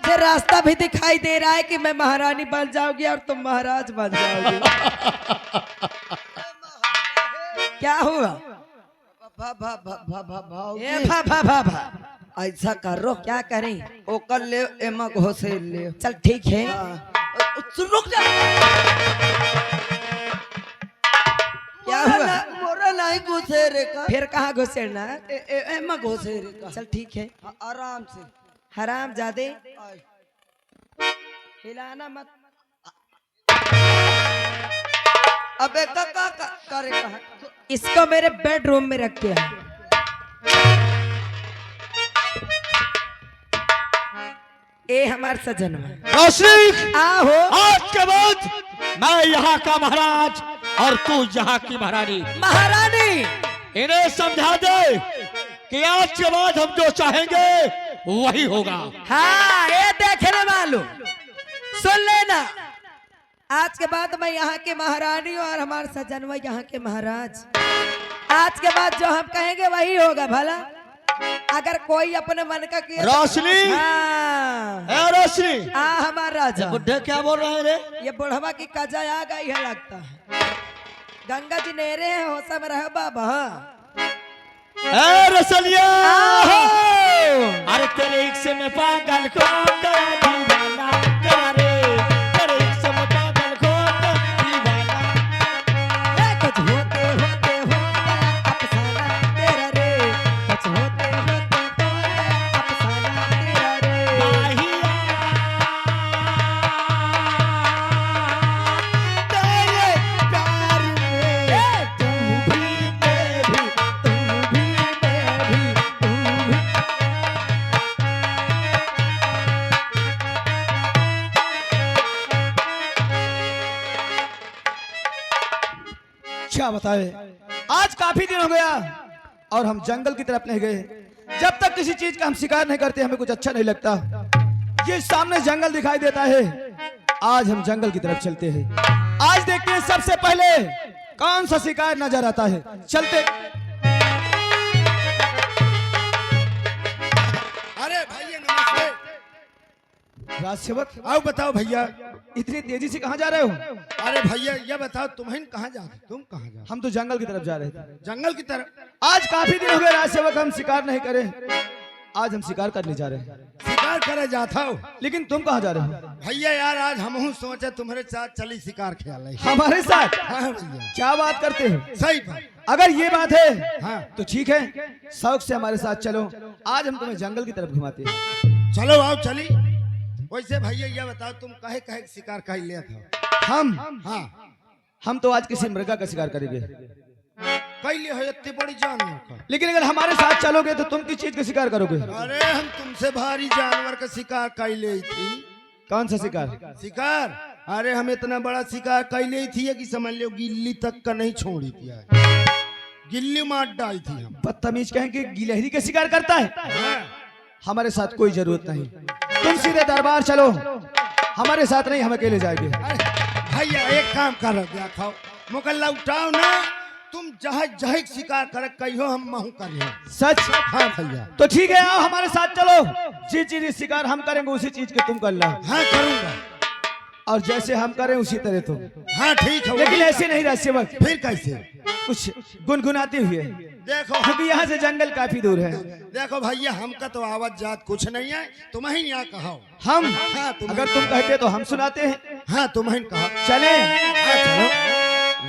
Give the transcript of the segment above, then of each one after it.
मुझे रास्ता भी दिखाई दे रहा है कि मैं महारानी बन जाऊंगी और तुम महाराज बन जाओगे। क्या हुआ? ऐसा करो, क्या करें? ओ कर ले एमा घोसे ले। चल ठीक है। रुक जा। क्या हुआ? मोरा नहीं घुसे रे का। फिर कहाँ घुसेड़ना है? एमा घोसे रे का। चल ठीक है। आराम से। हराम जादे हिलाना मत। अबे का करे कहा? इसको मेरे बेडरूम में रख के आ। ए हमार सजन रोशनी, आहो। आज के बाद मैं यहाँ का महाराज और तू यहाँ की महारानी। महारानी इन्हें समझा दे कि आज के बाद हम जो चाहेंगे वही होगा। हाँ ये देखने वालों सुन लेना, आज के बाद मैं यहाँ के महारानी और हमारे सजनवा यहाँ के महाराज। आज के बाद जो हम कहेंगे वही होगा। भला अगर कोई अपने मन का किया रोशनी, हाँ। ए रोशनी, हमारा राजा बुढ़े क्या बोल रहे हैं रे? ये बुढ़वा की कजा आ गई है लगता है। गंगा जी नेरे हैं होसा में रहो बाबा। ए रसलिया, अरे तेरे एक से मैं पागल को करा दीवाना करा रे, तेरे एक से मैं पागल को करा दीवाना। कुछ होते होते हो गया अफसाना तेरा रे, कुछ होते होते हो गया अफसाना तेरा रे। माहिया तेरे प्यार में तू भी मैं भी, तू भी मैं भी, तू भी। क्या बताए, आज काफी दिन हो गया और हम जंगल की तरफ नहीं गए। जब तक किसी चीज का हम शिकार नहीं करते हमें कुछ अच्छा नहीं लगता। ये सामने जंगल दिखाई देता है, आज हम जंगल की तरफ चलते हैं। आज देखते हैं सबसे पहले कौन सा शिकार नजर आता है। चलते। अरे भैया नमस्ते। राजसेवक, आओ बताओ भैया। इतनी तेजी से कहाँ जा रहे हो? अरे भैया ये बताओ तुम्हें कहाँ जा रहे? तुम कहाँ जा रहे? हम तो जंगल की तरफ जा रहे थे। जंगल की तरफ। आज काफी दिन हो गए राजसेवक, हम शिकार नहीं करे। आज हम शिकार करने जा रहे हैं। शिकार करे जाता हो? लेकिन तुम कहाँ जा रहे हो? भैया यार आज हम सोचे तुम्हारे साथ चली शिकार खेल। हमारे साथ? हाँ भैया क्या बात करते हो? सही बात। अगर ये बात है हाँ तो ठीक है, शौक से हमारे साथ चलो। आज हम तुम्हें जंगल की तरफ घुमाते हैं। चलो आओ चली। वैसे भैया ये बताओ तुम कहे कहे शिकार कर लिया था? हाँ हम तो आज किसी मृगा का शिकार करेंगे। कई लिए है इतनी बड़ी जानवर का। लेकिन अगर हमारे साथ चलोगे तो तुम किस चीज का शिकार करोगे? अरे हम तुमसे भारी जानवर का शिकार कर ली थी। कौन सा शिकार? शिकार? अरे हम इतना बड़ा शिकार कर ली थी कि समझ लो गिल्ली तक का नहीं छोड़ी थी। गिल्ली मार डाली थी हम। बदतमीज कहें कि गिलहरी का शिकार करता है। हाँ। हमारे साथ कोई जरूरत नहीं, तुम सीधे दरबार चलो। हमारे साथ नहीं, हम अकेले जाएंगे। भैया एक काम कर दिया खाओ मुकल्ला उठाओ ना। तुम जहाज जहाज शिकार कर कहियो हम महू करियो। सच? हाँ भैया। तो ठीक है, आओ हमारे साथ चलो। जिस चीज शिकार हम करेंगे उसी चीज के तुम कर लो। हाँ करूँगा। और जैसे हम करें उसी तरह तुम। हाँ ठीक है। लेकिन ऐसे नहीं राजसेवक, फिर कैसे? कुछ गुनगुनाते हुए, देखो क्योंकि यहाँ से जंगल काफी दूर है। देखो भैया हमका तो आवाज जात कुछ नहीं है। तुम्हें यहाँ कहो। हम हाँ, अगर तुम कहते तो हम सुनाते हैं। हाँ तुम्हें कहो। चले हाँ चलो।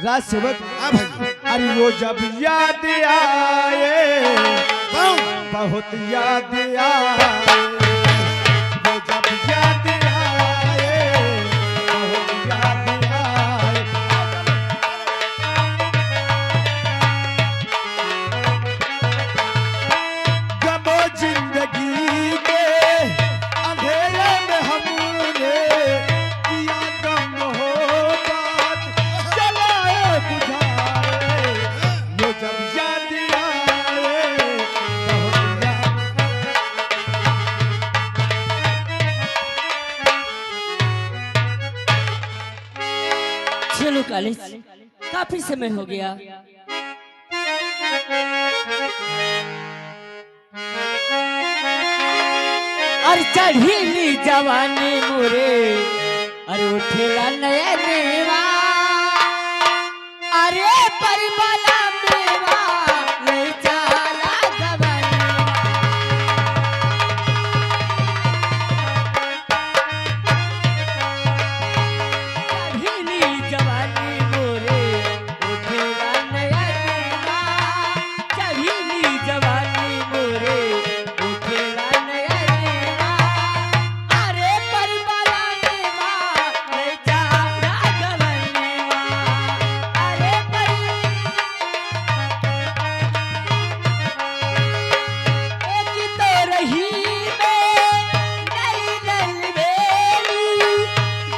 राजसेवक। हाँ भैया। अरे वो जब याद आए, कौन? बहुत याद आए, वो जब याद आए, बहुत याद आए। गमो जिंदगी के अंधेरे में हमने किया गम मोहब्बत, जलाए बुझाए, वो जब याद आए, बहुत याद। चलो कॉलेज, काफी समय हो गया। और चढ़ीली जवानी मोरे अरे उठेला नया नेवा अरे परिमला मेवा ले जाला जवानी चढ़ीली जवानी मोरे उठेला नया नेवा चढ़ीली जवानी मोरे उठेला नया नेवा अरे परिमला मेवा ले जाला जवानी अरे एक तो रही में नई बेली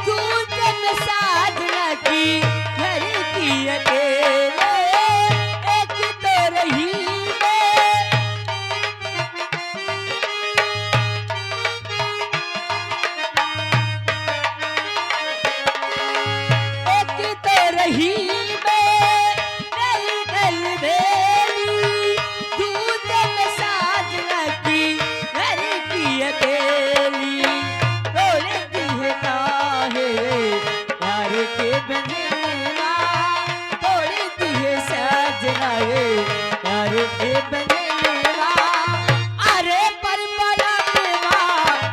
दूध में साजना की घर की अकेले एक तो रही एक तो रही दूध में साजना की घर की अकेली बोलती है काहे प्यार के बनेना बोलती है साजना ये प्यार के बनेना अरे परमला मेवा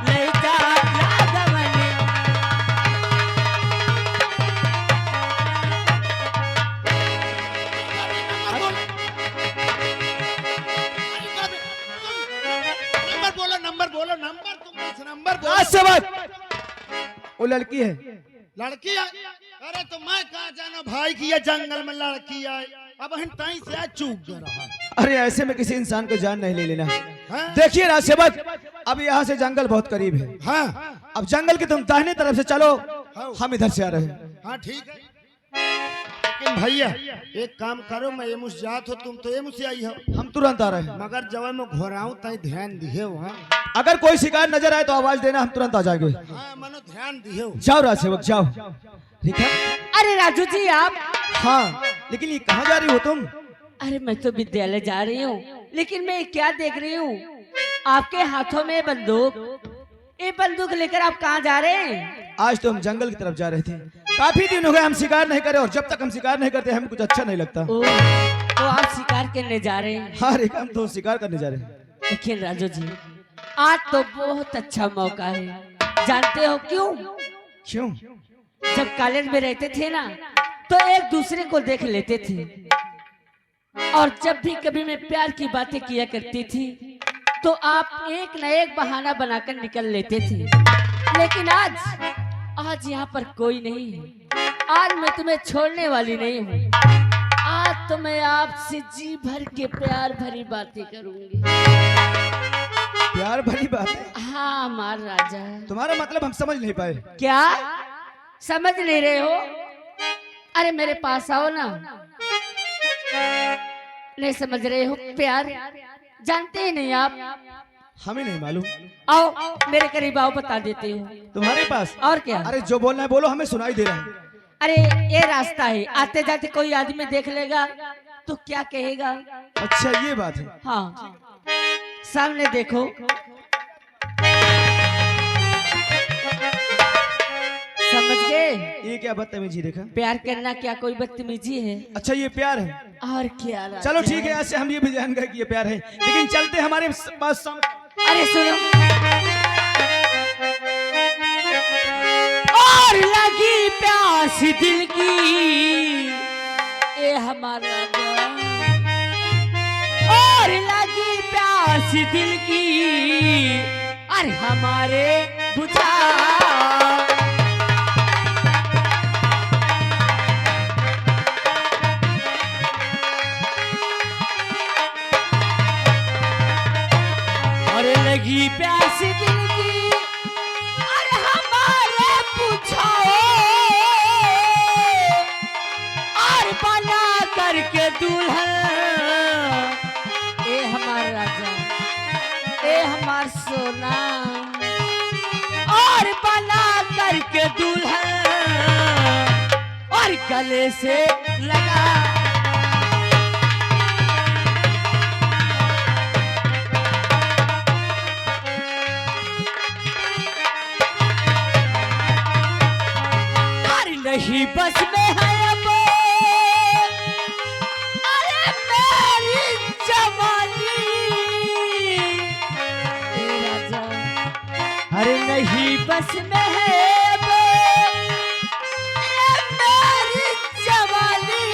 ले जा रागवने नंबर बोलो नंबर तुम नंबर बोलो। आज से बात वो लड़की है। लड़की है? अरे तो मैं कहा जाना भाई की ये जंगल में लड़की आई अब हम तई से आज चूक गया रहा। अरे ऐसे में किसी इंसान को जान नहीं ले लेना। हाँ? देखिए राजसेवक, अब यहाँ से जंगल बहुत करीब है। हाँ अब जंगल की तुम दाहिने तरफ से चलो, हाँ। हम इधर से आ रहे हैं। हाँ ठीक है, लेकिन भैया एक काम करो, मैं ये मुझ जात हो, तुम तो ये मुझसे आई हो, हम तुरंत आ रहे हैं। मगर जब मैं घोराऊं तई ध्यान दिए वहाँ। अगर कोई शिकार नजर आए तो आवाज देना, हम तुरंत आ जाएंगे। हाँ मनो ध्यान दिए। जाओ राजसेवक जाओ। ठीक है। अरे राजू जी आप हाँ, लेकिन ये कहाँ जा रही हो तुम? अरे मैं तो विद्यालय जा रही हूँ, लेकिन मैं क्या देख रही हूँ आपके हाथों में बंदूक। ये बंदूक लेकर आप कहाँ जा रहे हैं? आज तो हम जंगल की तरफ जा रहे थे। काफी दिन हो गए हम शिकार नहीं करे, और जब तक हम शिकार नहीं करते हमें कुछ अच्छा नहीं लगता। ओह, तो आप शिकार करने जा रहे हैं? हाँ रेखा, हम तो शिकार करने जा रहे हैं। लेकिन राजू जी आज तो बहुत अच्छा मौका है, जानते हो क्यों? क्यों? जब कॉलेज में रहते थे ना तो एक दूसरे को देख लेते थे, और जब भी कभी मैं प्यार की बातें किया करती थी तो आप एक न एक बहाना बनाकर निकल लेते थे। लेकिन आज यहाँ पर कोई नहीं है। आज मैं तुम्हें छोड़ने वाली नहीं हूँ। आज तो मैं आपसे जी भर के प्यार भरी बातें करूंगी। प्यार भरी बात है? हाँ हमार राजा। तुम्हारा मतलब हम समझ नहीं पाए। क्या समझ नहीं रहे हो? अरे मेरे पास आओ ना। नहीं समझ रहे हो? प्यार जानते ही नहीं आप? हमें नहीं मालूम। आओ मेरे करीब आओ, बता देती हूँ। तुम्हारे पास? और क्या? अरे जो बोलना है बोलो, हमें सुनाई दे रहा है। अरे ये रास्ता है, आते जाते कोई आदमी देख लेगा तो क्या कहेगा? अच्छा ये बात है। हाँ सामने देखो। समझ गए? ये क्या बदतमीजी रेखा? प्यार करना क्या कोई बदतमीजी है? अच्छा ये प्यार है? और क्या राजा? चलो ठीक है, आज से हम ये भी जान गए कि ये प्यार है, लेकिन चलते हमारे पास अरे सुनो। और लगी प्यास दिल की ए हमारा जान, और लगी प्यास दिल की अरे हमारे बुझा। और लगी प्यास दिल की अरे हमारे पूछाओ, और बना करके दुल्हन ए हमार राजा, ए हमार सोना, और बना करके दुल्हन और गले से लगा। नहीं बस में है अब अरे मेरी जवानी ए राजा, अरे नहीं बस में है अब ये मेरी जवानी,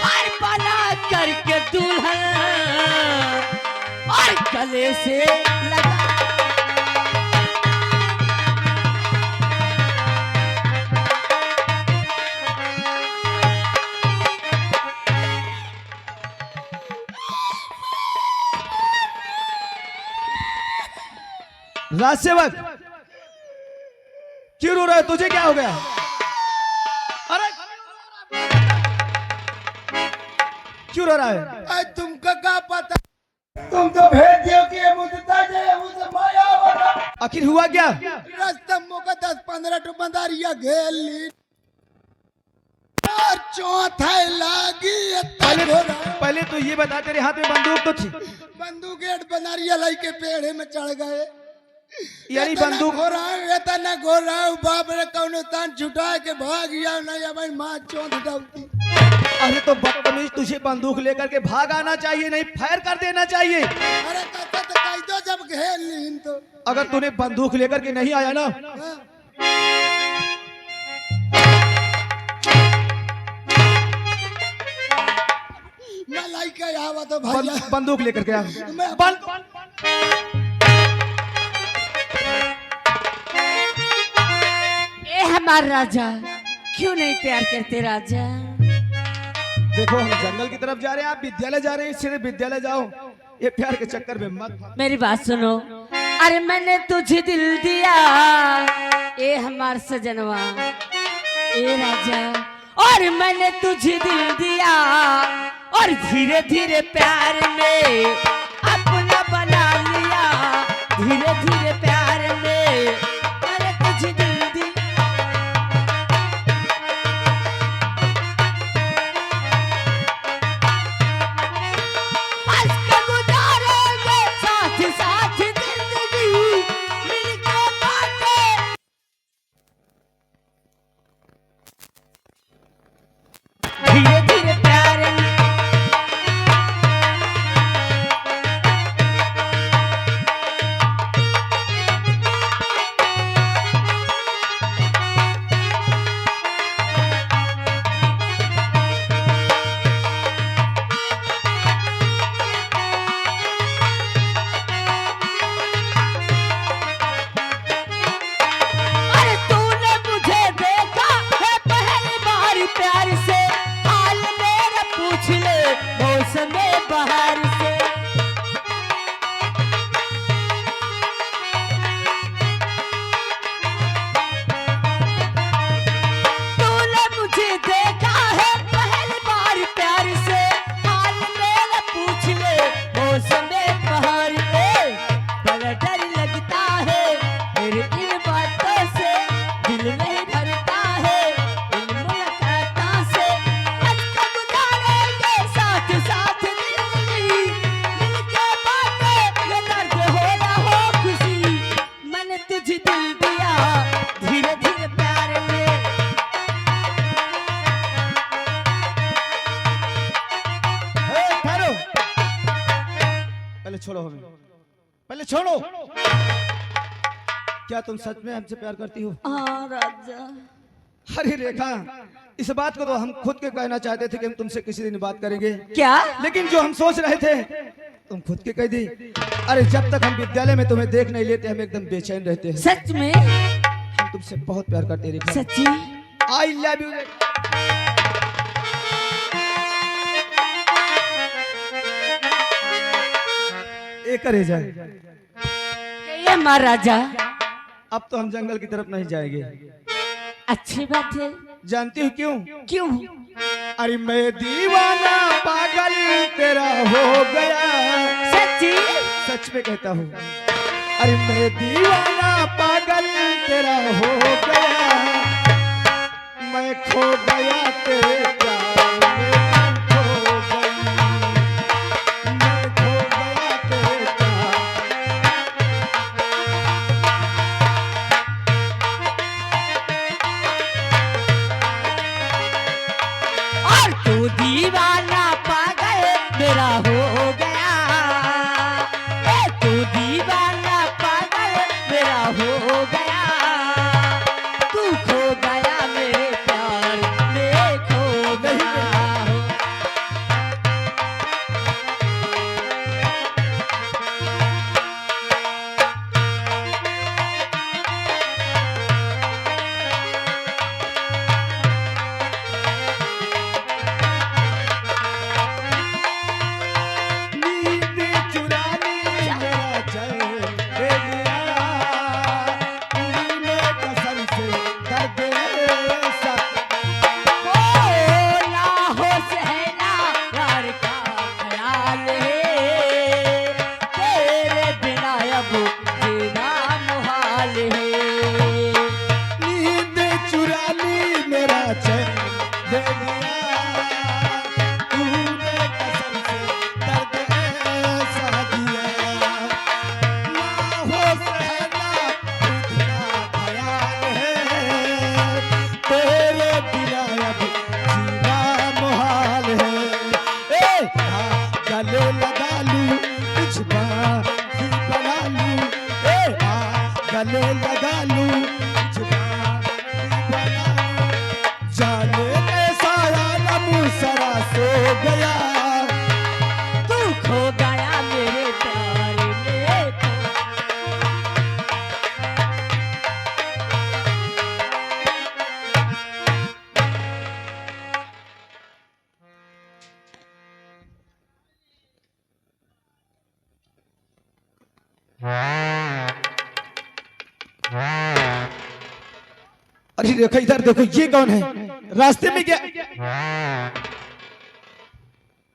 हर बना करके दुल्हन और गले से लगा। राजसेवक, क्यों रो रहा है? तुझे क्या हो गया? अरे क्यों रो रहा है? अरे तुमको क्या पता, तुम तो भेज दियो कि ये मुझे ताजे ये मुझे माया वाला आखिर हुआ क्या? रास्ता मोका 10-15 टो बंदारिया घेर ली और चौथा लागी पहले तो ये बता, तेरे हाथ में बंदूक तो थी? बंदूक गेट बंदारिया लाई के पेड़े में चढ़ गए। यानी बंदूक हो रहा है, ये तना घो रहा है, बाप रे कौनो तान छुटा के भाग गया नहीं, अब मां चौंध डालती। अरे तो बदतमीज, तुझे बंदूक लेकर के भाग आना चाहिए, नहीं फायर कर देना चाहिए। अरे कहता तो कह दो जब घेर लीन तो। अगर तूने बंदूक लेकर के नहीं आया ना, हाँ। मैं लाई के आवा तो भैया बंदूक लेकर के आ। ए हमारा राजा, क्यों नहीं प्यार करते राजा? देखो हम जंगल की तरफ जा रहे हैं, आप विद्यालय जा रहे हैं, सीधे विद्यालय जाओ, ये प्यार के चक्कर में मत। मेरी बात सुनो, अरे मैंने तुझे दिल दिया ए हमार सजनवा ए राजा, और मैंने तुझे दिल दिया और धीरे धीरे प्यार में अपना बना लिया, धीरे धीरे प्यार में अरे तुझे दिल दिया। हंस के गुजारेंगे साथ साथ जिंदगी, मिलके बातें धीरे धीरे प्यार में। अरे तूने मुझे देखा है पहली बार प्यार से, हाल मेरा पूछ ले मौसम बहार से। तूने मुझे देखा है पहली बार प्यार से, हाल मेरा पूछ ले मौसम बहार से। बड़ा डर लगता है मेरे इन बातों से, दिल नहीं भरता है इन मुलाकातों से। हंस के गुजारेंगे साथ साथ जिंदगी, मिलके बातें ये दर्द हो या हो खुशी, मैंने तुझे दिल दिया धीरे धीरे प्यार में। ठहरो, पहले छोड़ो हमें, पहले छोड़ो। क्या तुम सच में हमसे प्यार करती हो? हाँ राजा। अरे रेखा, इस बात को तो हम खुद के कहना चाहते थे कि हम तुमसे किसी दिन बात करेंगे, क्या? लेकिन जो हम सोच रहे थे तुम खुद के कह दी। अरे जब तक हम विद्यालय में तुम्हें देख नहीं लेते हम एकदम बेचैन रहते हैं। सच में? हम तुमसे बहुत प्यार करते हैं रेखा। सच्ची? I love you. एक करे जाए, ये महाराजा, अब तो हम जंगल की तरफ नहीं जाएंगे। अच्छी बात है। जानती हो क्यों? क्यों? अरे मैं दीवाना पागल तेरा हो गया। सच्ची? सच में कहता हूँ। अरे मैं दीवाना पागल तेरा हो गया, मैं खो गया तेरे प्यार में, खो गई, मैं खो गया तेरे प्यार। हो गया, तू खो गया मेरे प्यार में खो गया हो। नींद चुरानी मेरा चैन ले लिया, तूने कसम से दर्द ऐसा बोला हो सहना यार का ख्याल है, तेरे बिना अब जीना मुहाल है। नींद चुरानी मेरा चैन ले लिया, तूने कसम से दर्द ऐसा दिया, ना हो सहना इतना ख्याल है, तेरे बिना अब जीना मुहाल है। ए गले लगा लूं कुछ बात बना लूं, गले लगा लूं कुछ बात बना लूं, जाने कैसा आलम सरा सो गया, तू खो गया मेरे प्यार में खो। अरे देखो इधर देखो, ये कौन है रास्ते में क्या?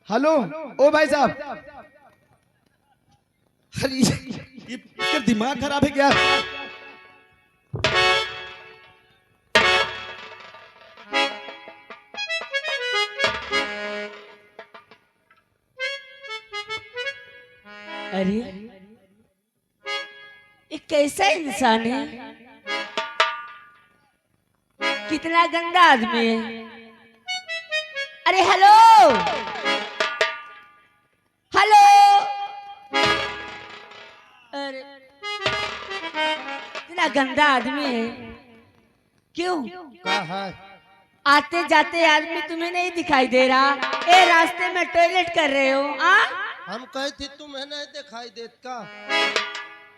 हेलो ओ भाई साहब, अरे ये इसका दिमाग खराब है क्या? अरे ये कैसा इंसान है, कितना गंदा आदमी है। अरे हेलो हेलो, अरे कितना गंदा आदमी है। क्यों आते जाते आदमी तुम्हें नहीं दिखाई दे रहा? ए रास्ते में टॉयलेट कर रहे हो? हम कहे थे तुम्हें नहीं दिखाई देत का?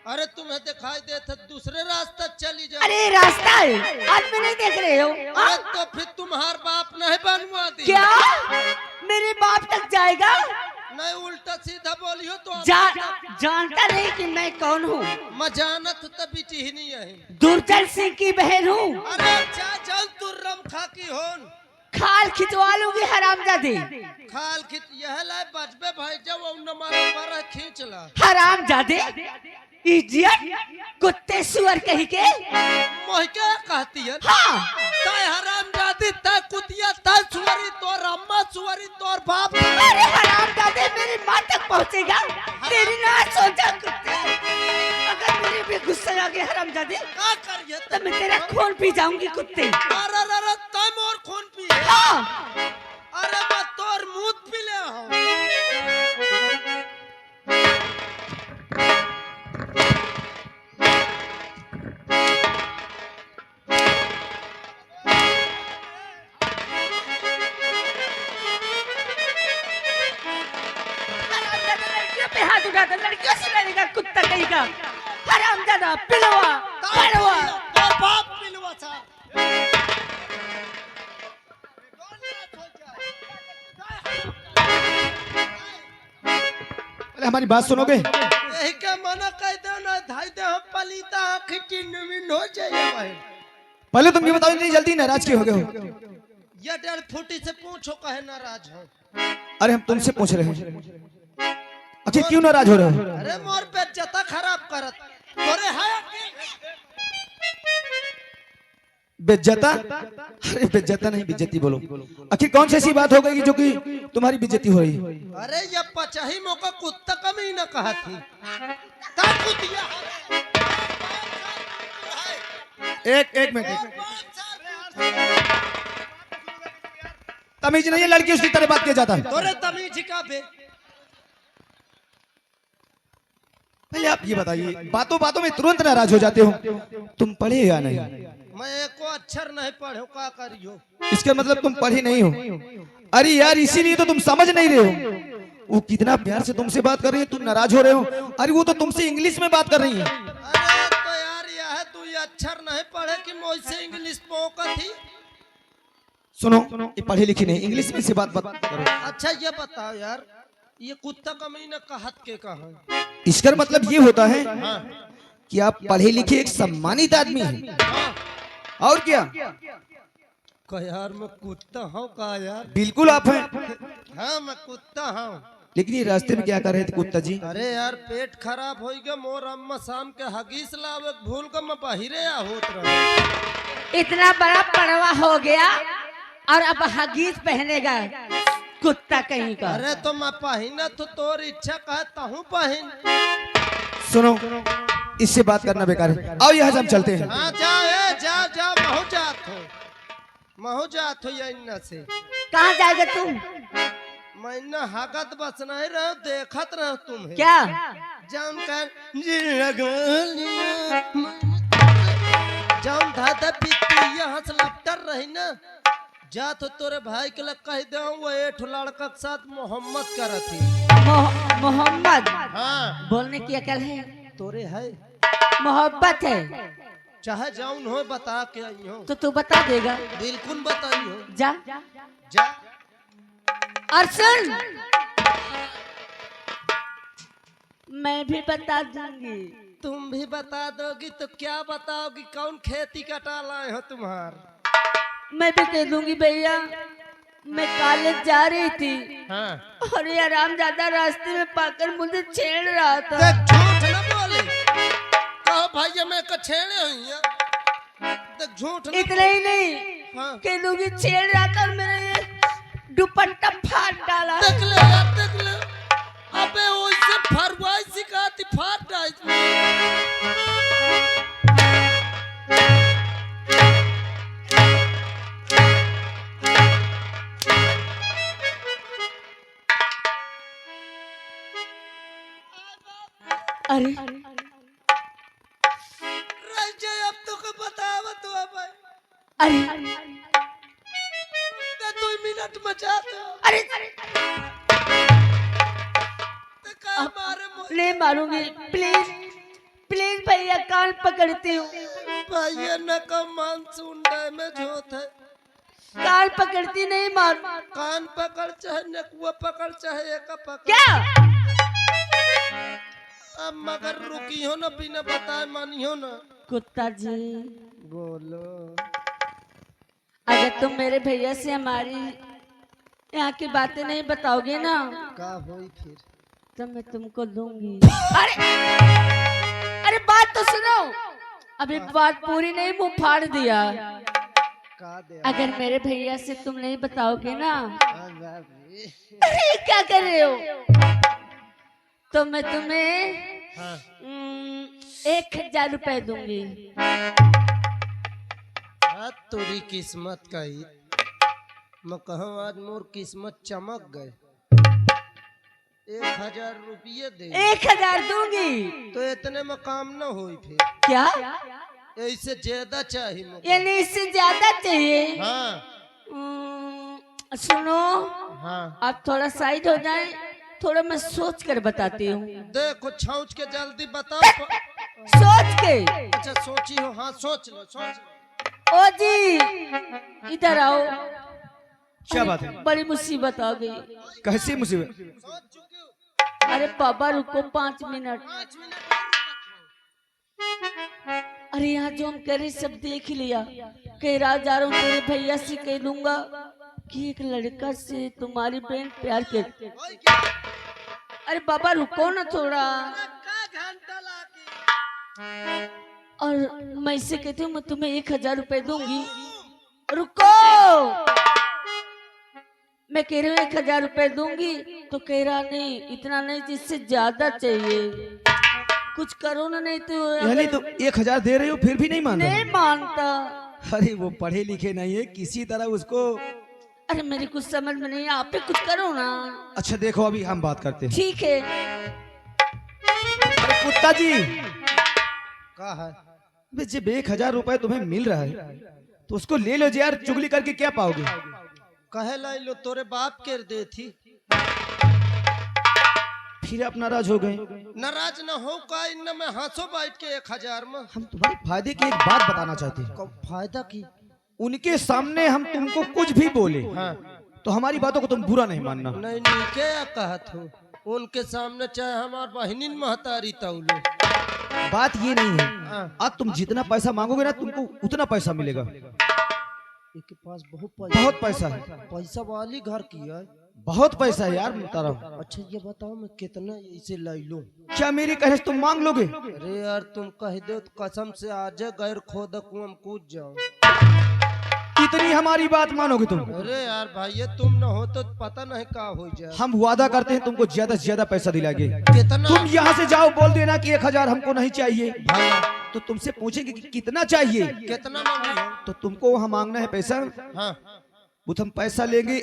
अरे तुम्हें दिखाई देता दूसरे रास्ता चली जाओ। अरे रास्ता है, आदमी नहीं देख रहे हो? अरे तो फिर तुम्हार बाप नहीं बनवा दी? क्या मेरे बाप तक जाएगा? नहीं उल्टा सीधा बोलियो तो जानता नहीं कि मैं कौन हूँ? मजानत तभी चिहनी है। दुर्जन सिंह की बहन हूँ। अरे जान तू रमखा की होन खाल खिंचवा लूंगी हरामजादी। खाल खिंच यह लाए बजबे भाई जब मारा खींच ला। हरामजादे इडियट कुत्ते सुअर कहीं के। मोह क्या कहती है? हाँ ताय हरामजादी ताय कुतिया ताय सुअरी तोर अम्मा सुअरी तोर बाप। अरे हरामजादे मेरी माँ तक पहुँचेगा तेरी ना सोचा कुत्ते। अगर मुझे भी गुस्सा आ गया हरामजादे क्या करिए तो मैं तेरा खून पी जाऊंगी कुत्ते। अरे ताय मोर खून पी। हाँ अरे मैं तोर मूत पी ले हूँ। हाथ उठाता लड़कियों से लड़ेगा कुत्ता कहीं का। हरामजादा पिलवा पड़वा तोर बाप पिलवा था। पहले हमारी बात सुनोगे? यही के मना कह दे ना धाई दे हम पलीता आँख नवीन हो जाए भाई। पहले तुम ये बताओ, इतनी जल्दी नाराज क्यों हो गए हो? ये 1.5 फुटी से पूछो कहे नाराज हो। अरे हम तुमसे पूछ रहे हैं आखिर क्यों नाराज हो रहे हो? अरे मोर पे जता खराब करत तोरे है बेज्जता? अरे बेज्जता नहीं बेज्जती बोलो। आखिर कौन सी ऐसी बात हो गई जो कि तुम्हारी बेज्जती हो रही? अरे ये पचाही मौका कुत्ता कमी न कहा थी ता कुतिया। एक मिनट, तमीज नहीं है लड़की उसकी तरह बात किया जाता है। तोरे तमीज का बे पहले आप ये बताइए, बातों बातों में तुरंत नाराज हो जाते हो, तुम पढ़े या नहीं? मैं एको अक्षर नहीं पढ़ो, का करियो? इसका मतलब तुम पढ़े नहीं हो। अरे यार इसीलिए तो तुम समझ नहीं रहे हो। वो कितना प्यार से तुमसे बात कर रही है, तुम नाराज हो रहे हो। अरे वो तो तुमसे इंग्लिश में बात कर रही है। अरे तो यार यह है, तू ये अक्षर नहीं पढ़े कि मुझसे इंग्लिश पोका थी? सुनो, ये पढ़े लिखे नहीं, इंग्लिश में से बात करो। अच्छा ये बताओ यार, ये कुत्ता कमीना कहत के कहा? इसका मतलब ये होता है हाँ कि आप पढ़े लिखे एक सम्मानित आदमी हैं। और क्या? का यार मैं कुत्ता हूँ का यार? बिल्कुल आप हैं। हाँ मैं कुत्ता हूँ। लेकिन ये रास्ते में क्या कर रहे थे कुत्ता जी? अरे यार पेट खराब हो गया मोर, अम्मा शाम के हगीस लावे भूल कर मैं बाहरे आ होत रहा। इतना बड़ा पड़वा हो गया और अब हगीज पहनेगा, कुत्ता कहीं का। अरे तो मैं पहना तो तोर इच्छा कहता हूँ पहन। सुनो, इससे बात करना बेकार है। आओ यहाँ से हम चलते हैं। हाँ जाओ जाओ महू जात हो या इन्ना से। कहाँ जाएगा तुम? मैं इन्ना हगत बस नहीं रहो, देखत रहो तुम्हें। क्या? जान कर जान दादा पीती यहाँ से लपटर रही ना, जा तो तोरे भाई के लग कह दे वो एक लड़का के साथ मोहम्मद करती। मोहम्मद? हाँ बोलने की अकल है? तोरे है मोहब्बत है। चाहे जाऊन हो बता के आई हो तो तू बता देगा? बिल्कुल बताई हो। जा जा और सुन, मैं भी बता दूंगी। तुम भी बता दोगी तो क्या बताओगी? कौन खेती कटा लाए हो तुम्हार? मैं भी कह दूंगी भैया, मैं कॉलेज जा रही थी हाँ। और ये आराम ज्यादा रास्ते में पाकर मुझे छेड़ रहा था। देख झूठ न बोले, कहो भैया मैं कछेड़े हुई है। देख झूठ न इतना ही नहीं, हाँ। कह दूंगी छेड़ रहा था और मेरे ये दुपट्टा फाड़ डाला। देख ले यार देख ले, अबे वैसे फरवाई सिखाती फाड़ डाल। अरे रह जाए अब तो को बतावा तो अब अरे ते 2 मिनट में जाते हो। अरे ते का मारे मोर नहीं मारूंगी, प्लीज प्लीज भैया, कान पकड़ती हूँ, भैया न का मानसून डे में जोत है। कान पकड़ती, नहीं मार। कान पकड़ चाहे नकुआ पकड़ चाहे एक पकड़। क्या? अब मगर रुकी हो ना, बिना बताए मानी हो ना। कुत्ता जी बोलो। अगर तुम मेरे भैया से हमारी यहाँ की बातें नहीं बताओगे ना का होई फिर? तो मैं तुमको दूंगी। अरे अरे बात तो सुनो, अभी बात पूरी नहीं, मुंह फाड़ दिया। का दे? अगर मेरे भैया से तुम नहीं बताओगे ना, अरे अरे क्या कर रहे हो, तो मैं तुम्हें हाँ। 1000 रुपए दूंगी। तोरी किस्मत का ही मैं कहूँ आज मोर किस्मत चमक गए। 1000 रुपये दे 1000 दूंगी। तो इतने में काम न होई फिर। क्या? ऐसे ज्यादा चाहिए मुझे। यानी इससे ज्यादा चाहिए? हाँ सुनो, हाँ। आप थोड़ा साइड हो जाएं, थोड़ा मैं सोच कर बताती हूँ। देखो छौच के जल्दी बताओ। सोच के? अच्छा सोची हो? हाँ सोच लो सोच लो। ओ जी इधर आओ। क्या बात है? बड़ी मुसीबत आ गई। कैसी मुसीबत? सोच चुके हो? अरे पापा रुको 5 मिनट। 5 मिनट। अरे यहाँ जो हम करे सब देख ही लिया। कह रहा जा रहा हूँ तेरे भैया से कह दूंगा कि एक लड़का से तुम्हारी बहन प्यार करती। अरे बाबा रुको ना थोड़ा। घंटा लाके और मैं इससे कहती हूँ मैं तुम्हें 1000 रुपए दूंगी। रुको, मैं कह रही हूँ 1000 रुपए दूंगी, तो कह रहा नहीं इतना नहीं, जिससे ज्यादा चाहिए, कुछ करो ना, नहीं तो। यानी तुम 1000 दे रहे हो फिर भी नहीं मान रहे? नहीं मानता। अरे वो पढ़े लिखे नहीं है, किसी तरह उसको। अरे मेरी कुछ समझ में नहीं, आप ही कुछ करो ना। अच्छा देखो अभी हम बात करते हैं। ठीक है। अरे कुत्ता जी, का है अबे जब 1000 रुपए तुम्हें मिल रहा है तो उसको ले लो जी यार, चुगली करके क्या पाओगे? कहे लाई लो तोरे बाप के दे थी। फिर आप नाराज हो गए। नाराज न हो का इन में हंसो बैठ के 1000 में। हम तुम्हारे फायदे की एक बात बताना चाहते हैं। कब फायदा की? उनके सामने हम तुमको कुछ भी बोले हाँ। तो हमारी बातों को तुम बुरा नहीं मानना। नहीं नहीं क्या कहत हो? उनके सामने चाहे हमार बहनिन महतारी तौलो। बात ये नहीं है, हाँ। आज तुम जितना पैसा मांगोगे ना तुमको उतना पैसा मिलेगा। इनके पास बहुत पैसा है, पैसा वाली घर की है। बहुत पैसा है यार मुतारम। अच्छा ये बताओ मैं कितना इसे लाई लूं? क्या मेरी कहे तुम मांग लोगे? अरे यार तुम कह दो तो कसम से आज गैर खोद कुआं कूद जाऊं। इतनी हमारी बात मानोगे तुम? अरे यार भाई ये तुम न हो तो पता नहीं क्या हो जाए। हम वादा करते हैं तुमको ज्यादा से ज्यादा पैसा दिलाएंगे। कितना? तुम यहाँ से जाओ, बोल देना कि 1000 हमको नहीं चाहिए, तो तुमसे पूछेंगे कि कितना चाहिए, कितना मांगी हो? तो तुमको वहाँ मांगना है पैसा। हाँ। वो हम पैसा लेंगे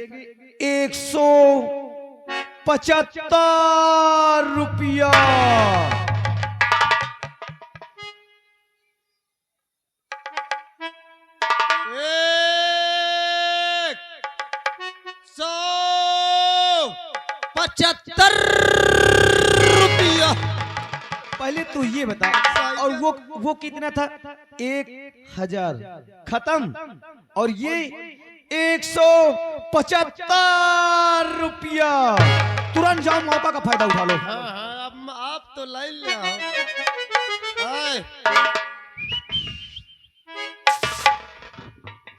175 रुपया। ₹175। पहले तू ये बता, और वो कितना था? 1000 खत्म, और ये 175 रुपया। तुरंत जाओ, मौका का फायदा उठा लो। हाँ हाँ अब आप तो लाइन ले आओ। आए।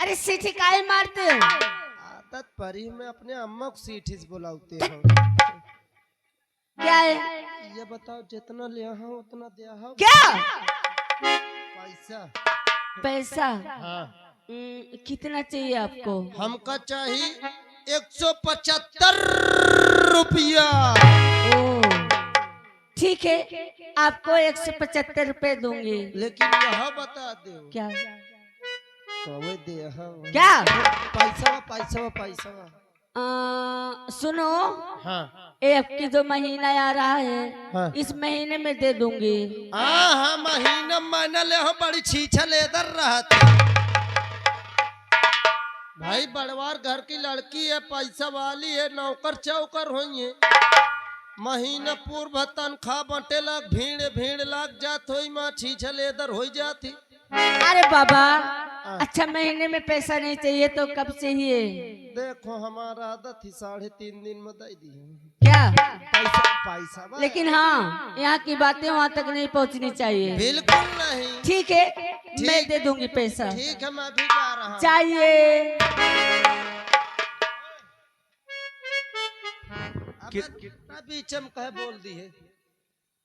अरे सीटी काहे मारते हो? आदत परी में अपने अम्मा को सीठीस बुलाते हो। क्या है? ये बताओ जितना लिया हो उतना दिया हो? क्या पैसा? पैसा? हाँ। कितना चाहिए आपको? हमका चाहिए 175 रुपया। ओ ठीक है, आपको 175 रुपए दूंगी। लेकिन यह बता दो क्या कवे दे हो? क्या? पैसा। सुनो, हाँ। ये आपकी जो महीना आ रहा है, हाँ। इस महीने में दे दूंगी। हाँ महीना महीना ले हम बड़ी छीछा लेदर रहा था। भाई बड़वार घर की लड़की है, पैसा वाली है, नौकर चौकर हुई है। महीना पूर्व तनख्वाह बंटे लग भीड़ लग जात हुई माँ छीछा लेदर हो जाती। अरे बाबा, अच्छा महीने में पैसा नहीं चाहिए तो कब चाहिए? देखो हमारा आदत थी 3.5 दिन में दे दी। क्या? पैसा लेकिन हाँ, यहाँ की बातें वहाँ तक नहीं पहुँचनी चाहिए। बिल्कुल नहीं। ठीक है, मैं दे दूंगी पैसा। ठीक है मैं भी जा रहा हूँ। चाहिए? बीच में कहे बोल दी है।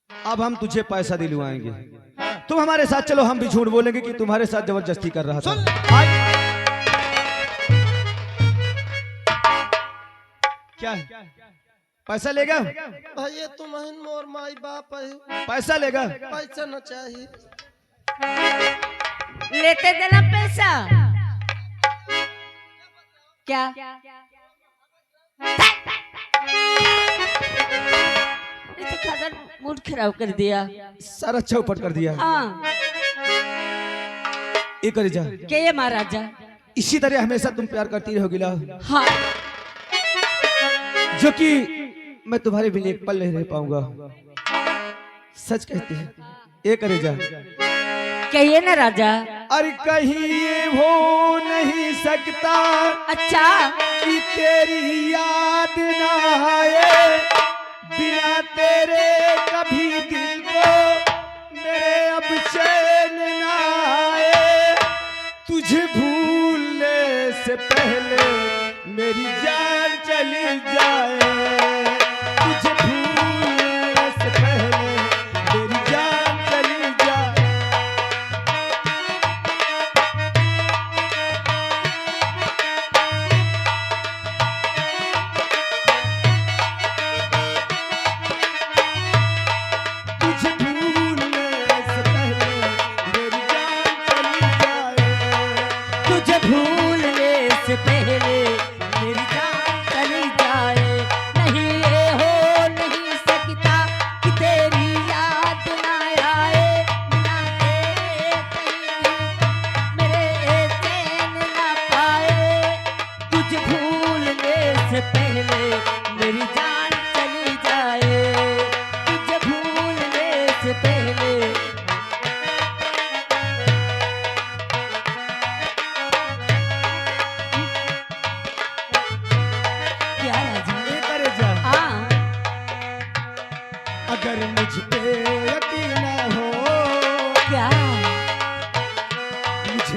अब हम तुझे पैसा दिलवाएंगे, तुम हमारे साथ चलो। हम भी झूठ बोलेंगे कि तुम्हारे साथ जबरदस्ती कर रहा था। क्या पैसा लेगा? भैया तुम्हें मोर माई बाप है, पैसा लेगा? पैसा न चाहिए। लेते देना पैसा। क्या? मूड खराब कर दिया, सारा चौपट कर दिया। हाँ। ये करे जा क्या ये महाराजा? इसी तरह हमेशा तुम प्यार करती रहोगी ला, हाँ। जो कि मैं तुम्हारे बिना एक पल नहीं रह पाऊंगा। सच कहती है, ये करे जा। कहिए ना राजा। अरे कहीं ये हो नहीं सकता अच्छा कि तेरी याद ना आए, बिना तेरे कभी दिल को मेरे अब चैन ना आए। तुझे भूलने से पहले मेरी जान चली जाए, तुझे भूलने से पहले मेरी जान चली जाए। तुझे भूलने से पहले मेरी जान चली जाए, तुझे भूलने से पहले मेरी जान चली जाए। नहीं ये हो नहीं सकता कि तेरी याद ना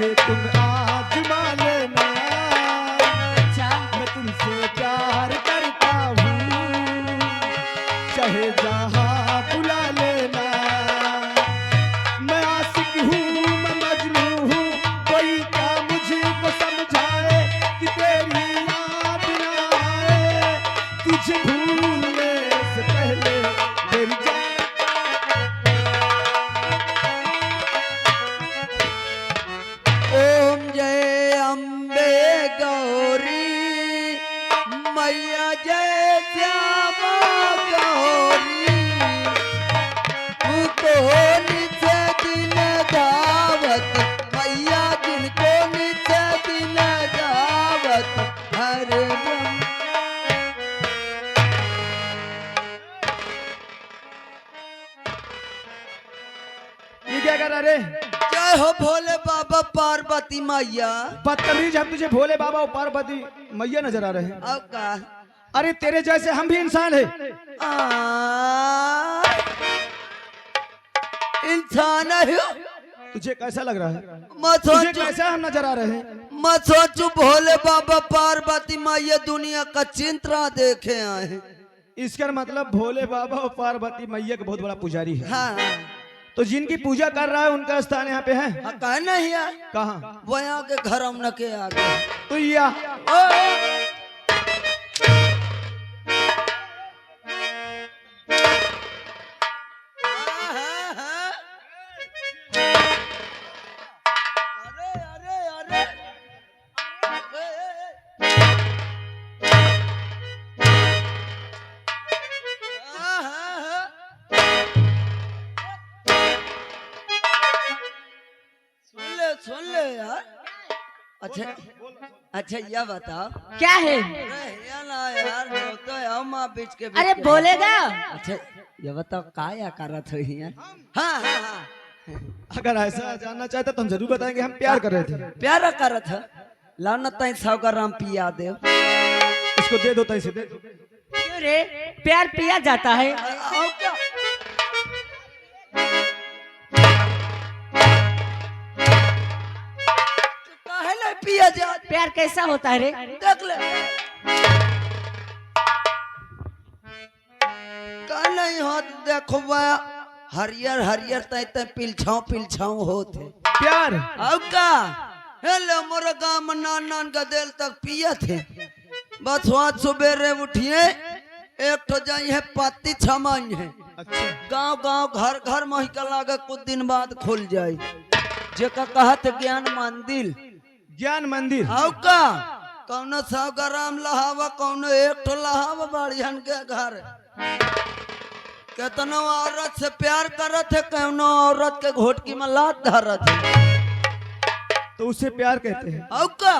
मुझे तुम आजमा लेना, अच्छा मैं तुमसे प्यार करता हूँ, चाहे जहाँ बुला लेना। मैं आशिक हूँ, मैं मजनू हूँ, कोई क्या मुझको समझाए कि तेरी याद ना आए, तुझे भूलने से पहले मेरी जान। ओम जय अम्बे गौरी मैया जय श्यामा गौरी, उनको नित दिन दावत मैया, जिनको नित दिन दावत हरदम। ये क्या कर रहा रे? जय हो भोले बाबा पार्वती मैया। बदतमीज, हम तुझे भोले बाबा और पार्वती मैया नजर आ रहे हैं। अब का अरे तेरे जैसे हम भी इंसान है। इंसान है, तुझे कैसा लग रहा है? मत तुझे सोचो, कैसा हम नजर आ रहे हैं? मत सोचो भोले बाबा पार्वती मैया दुनिया का चिंतरा देखे आए हैं। इसका मतलब भोले बाबा और पार्वती मैया का बहुत बड़ा पुजारी है। हाँ तो जिनकी पूजा कर रहा है उनका स्थान यहाँ पे है। हाँ, कहा नहीं है कहाँ? वो यहाँ के घर हम न के आगे। तो या अरे अरे अरे सुन ले यार। अच्छा अच्छा यह बताओ, क्या है? अरे ये ना यार, तो हम बीच के बीच अरे के- बोलेगा? अच्छा ये बताओ क्या करत हो यार? हाँ हाँ हाँ, अगर ऐसा जानना चाहता तो हम जरूर बताएंगे। हम प्यार कर रहे थे। प्यारा करत है। लाना तई 100 ग्राम पिया दे। इसको दे दो, तैसे दे दो। क्यों रे, प्यार पिया जाता है? आओ क्या? काहे ले पिया जा? प्यार कैसा होता है रे? देख ले। का नहीं होत देखो बा, हरियर हरियर तय तय पिलछाऊ होते। प्यार अब का हेलो मोर गाँव नान नान गदेल तक पिए थे। बस वहाँ सुबेरे उठिए, एक तो जाई है पाती छमाई है। अच्छा, गांव गांव घर घर महिका लागे, कुछ दिन बाद खुल जाए। जेका कहत ज्ञान मंदिर। ज्ञान मंदिर। आओ का कौनो 100 ग्राम लहावा, कौनो 1 ठो लहावा बाड़ियन के घर। केतनो औरत से प्यार करत है, कौनो औरत के घोटकी में लात धरत है। तो उसे प्यार कहते हैं। आओ का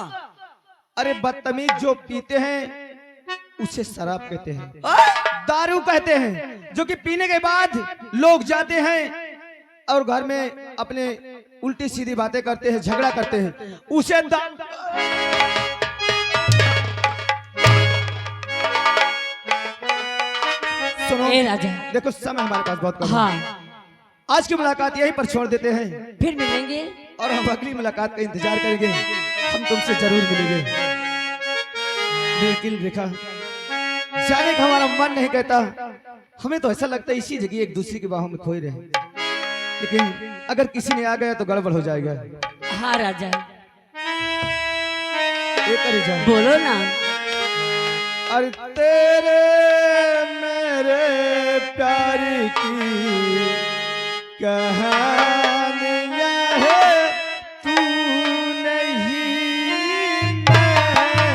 अरे बदतमीज, जो पीते हैं उसे शराब कहते हैं, आ? दारू कहते हैं। जो कि पीने के बाद लोग जाते हैं और घर में अपने उल्टी सीधी बातें करते हैं, झगड़ा करते हैं, उसे सुनो, ए राजा, देखो समय हमारे पास बहुत कम है। हाँ आज की मुलाकात यहीं पर छोड़ देते हैं फिर मिलेंगे। और हम अगली मुलाकात का इंतजार करेंगे। हम तुमसे जरूर मिलेंगे। लेकिन रेखा, जाने का हमारा मन नहीं कहता। हमें तो ऐसा लगता है इसी जगह एक दूसरे की बाहों में खोए रहे, लेकिन अगर किसी ने आ गया तो गड़बड़ हो जाएगा। हाँ राजा, ये करे जाए। बोलो ना। अरे तेरे मेरे प्यार की कहानियां है, तू नहीं मैं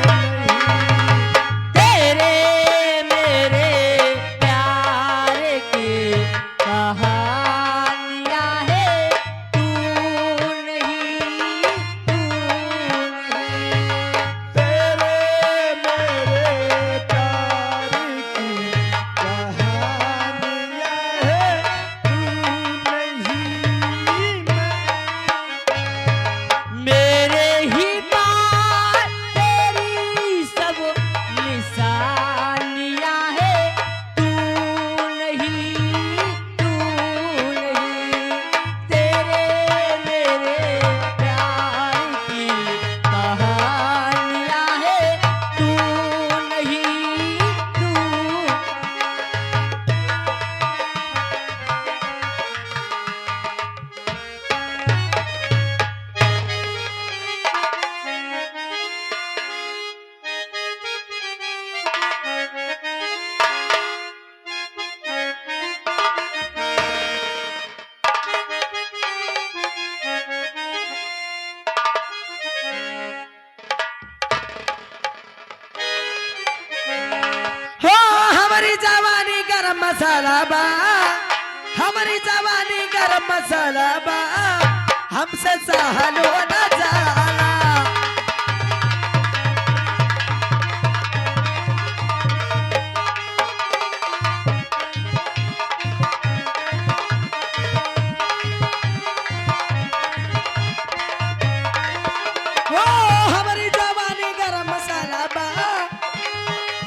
नहीं। तेरे मेरे प्यार की कहानियां है, तू नहीं, तू नहीं। तेरे मेरे प्यार की कहानियां है, तू नहीं गरम मसाला बा, हमारी जवानी गरम मसाला बा, हमसे सहलो न जाला। ओ हमारी जवानी गरम मसाला बा,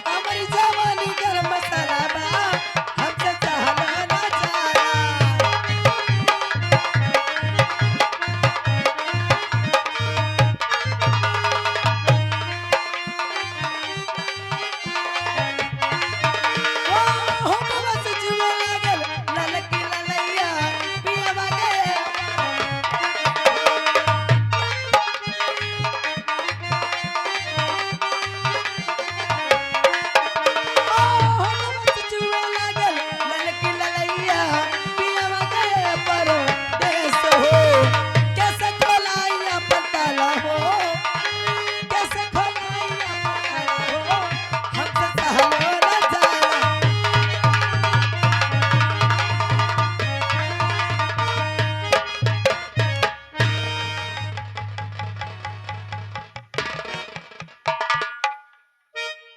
हमारी जवानी गरम मसाला बा, हमसे सहलो न जाला। ओ होठवा से जुआ लागल, ललकी ललैया पियवा के। ओ होठवा से जुआ लागल, ललकी ललैया पियवा के परदेस हो। कैसे खोलाई अपन ताला हो, कैसे खोलाई अपन ताला हो, हमसे सहलो न जाला।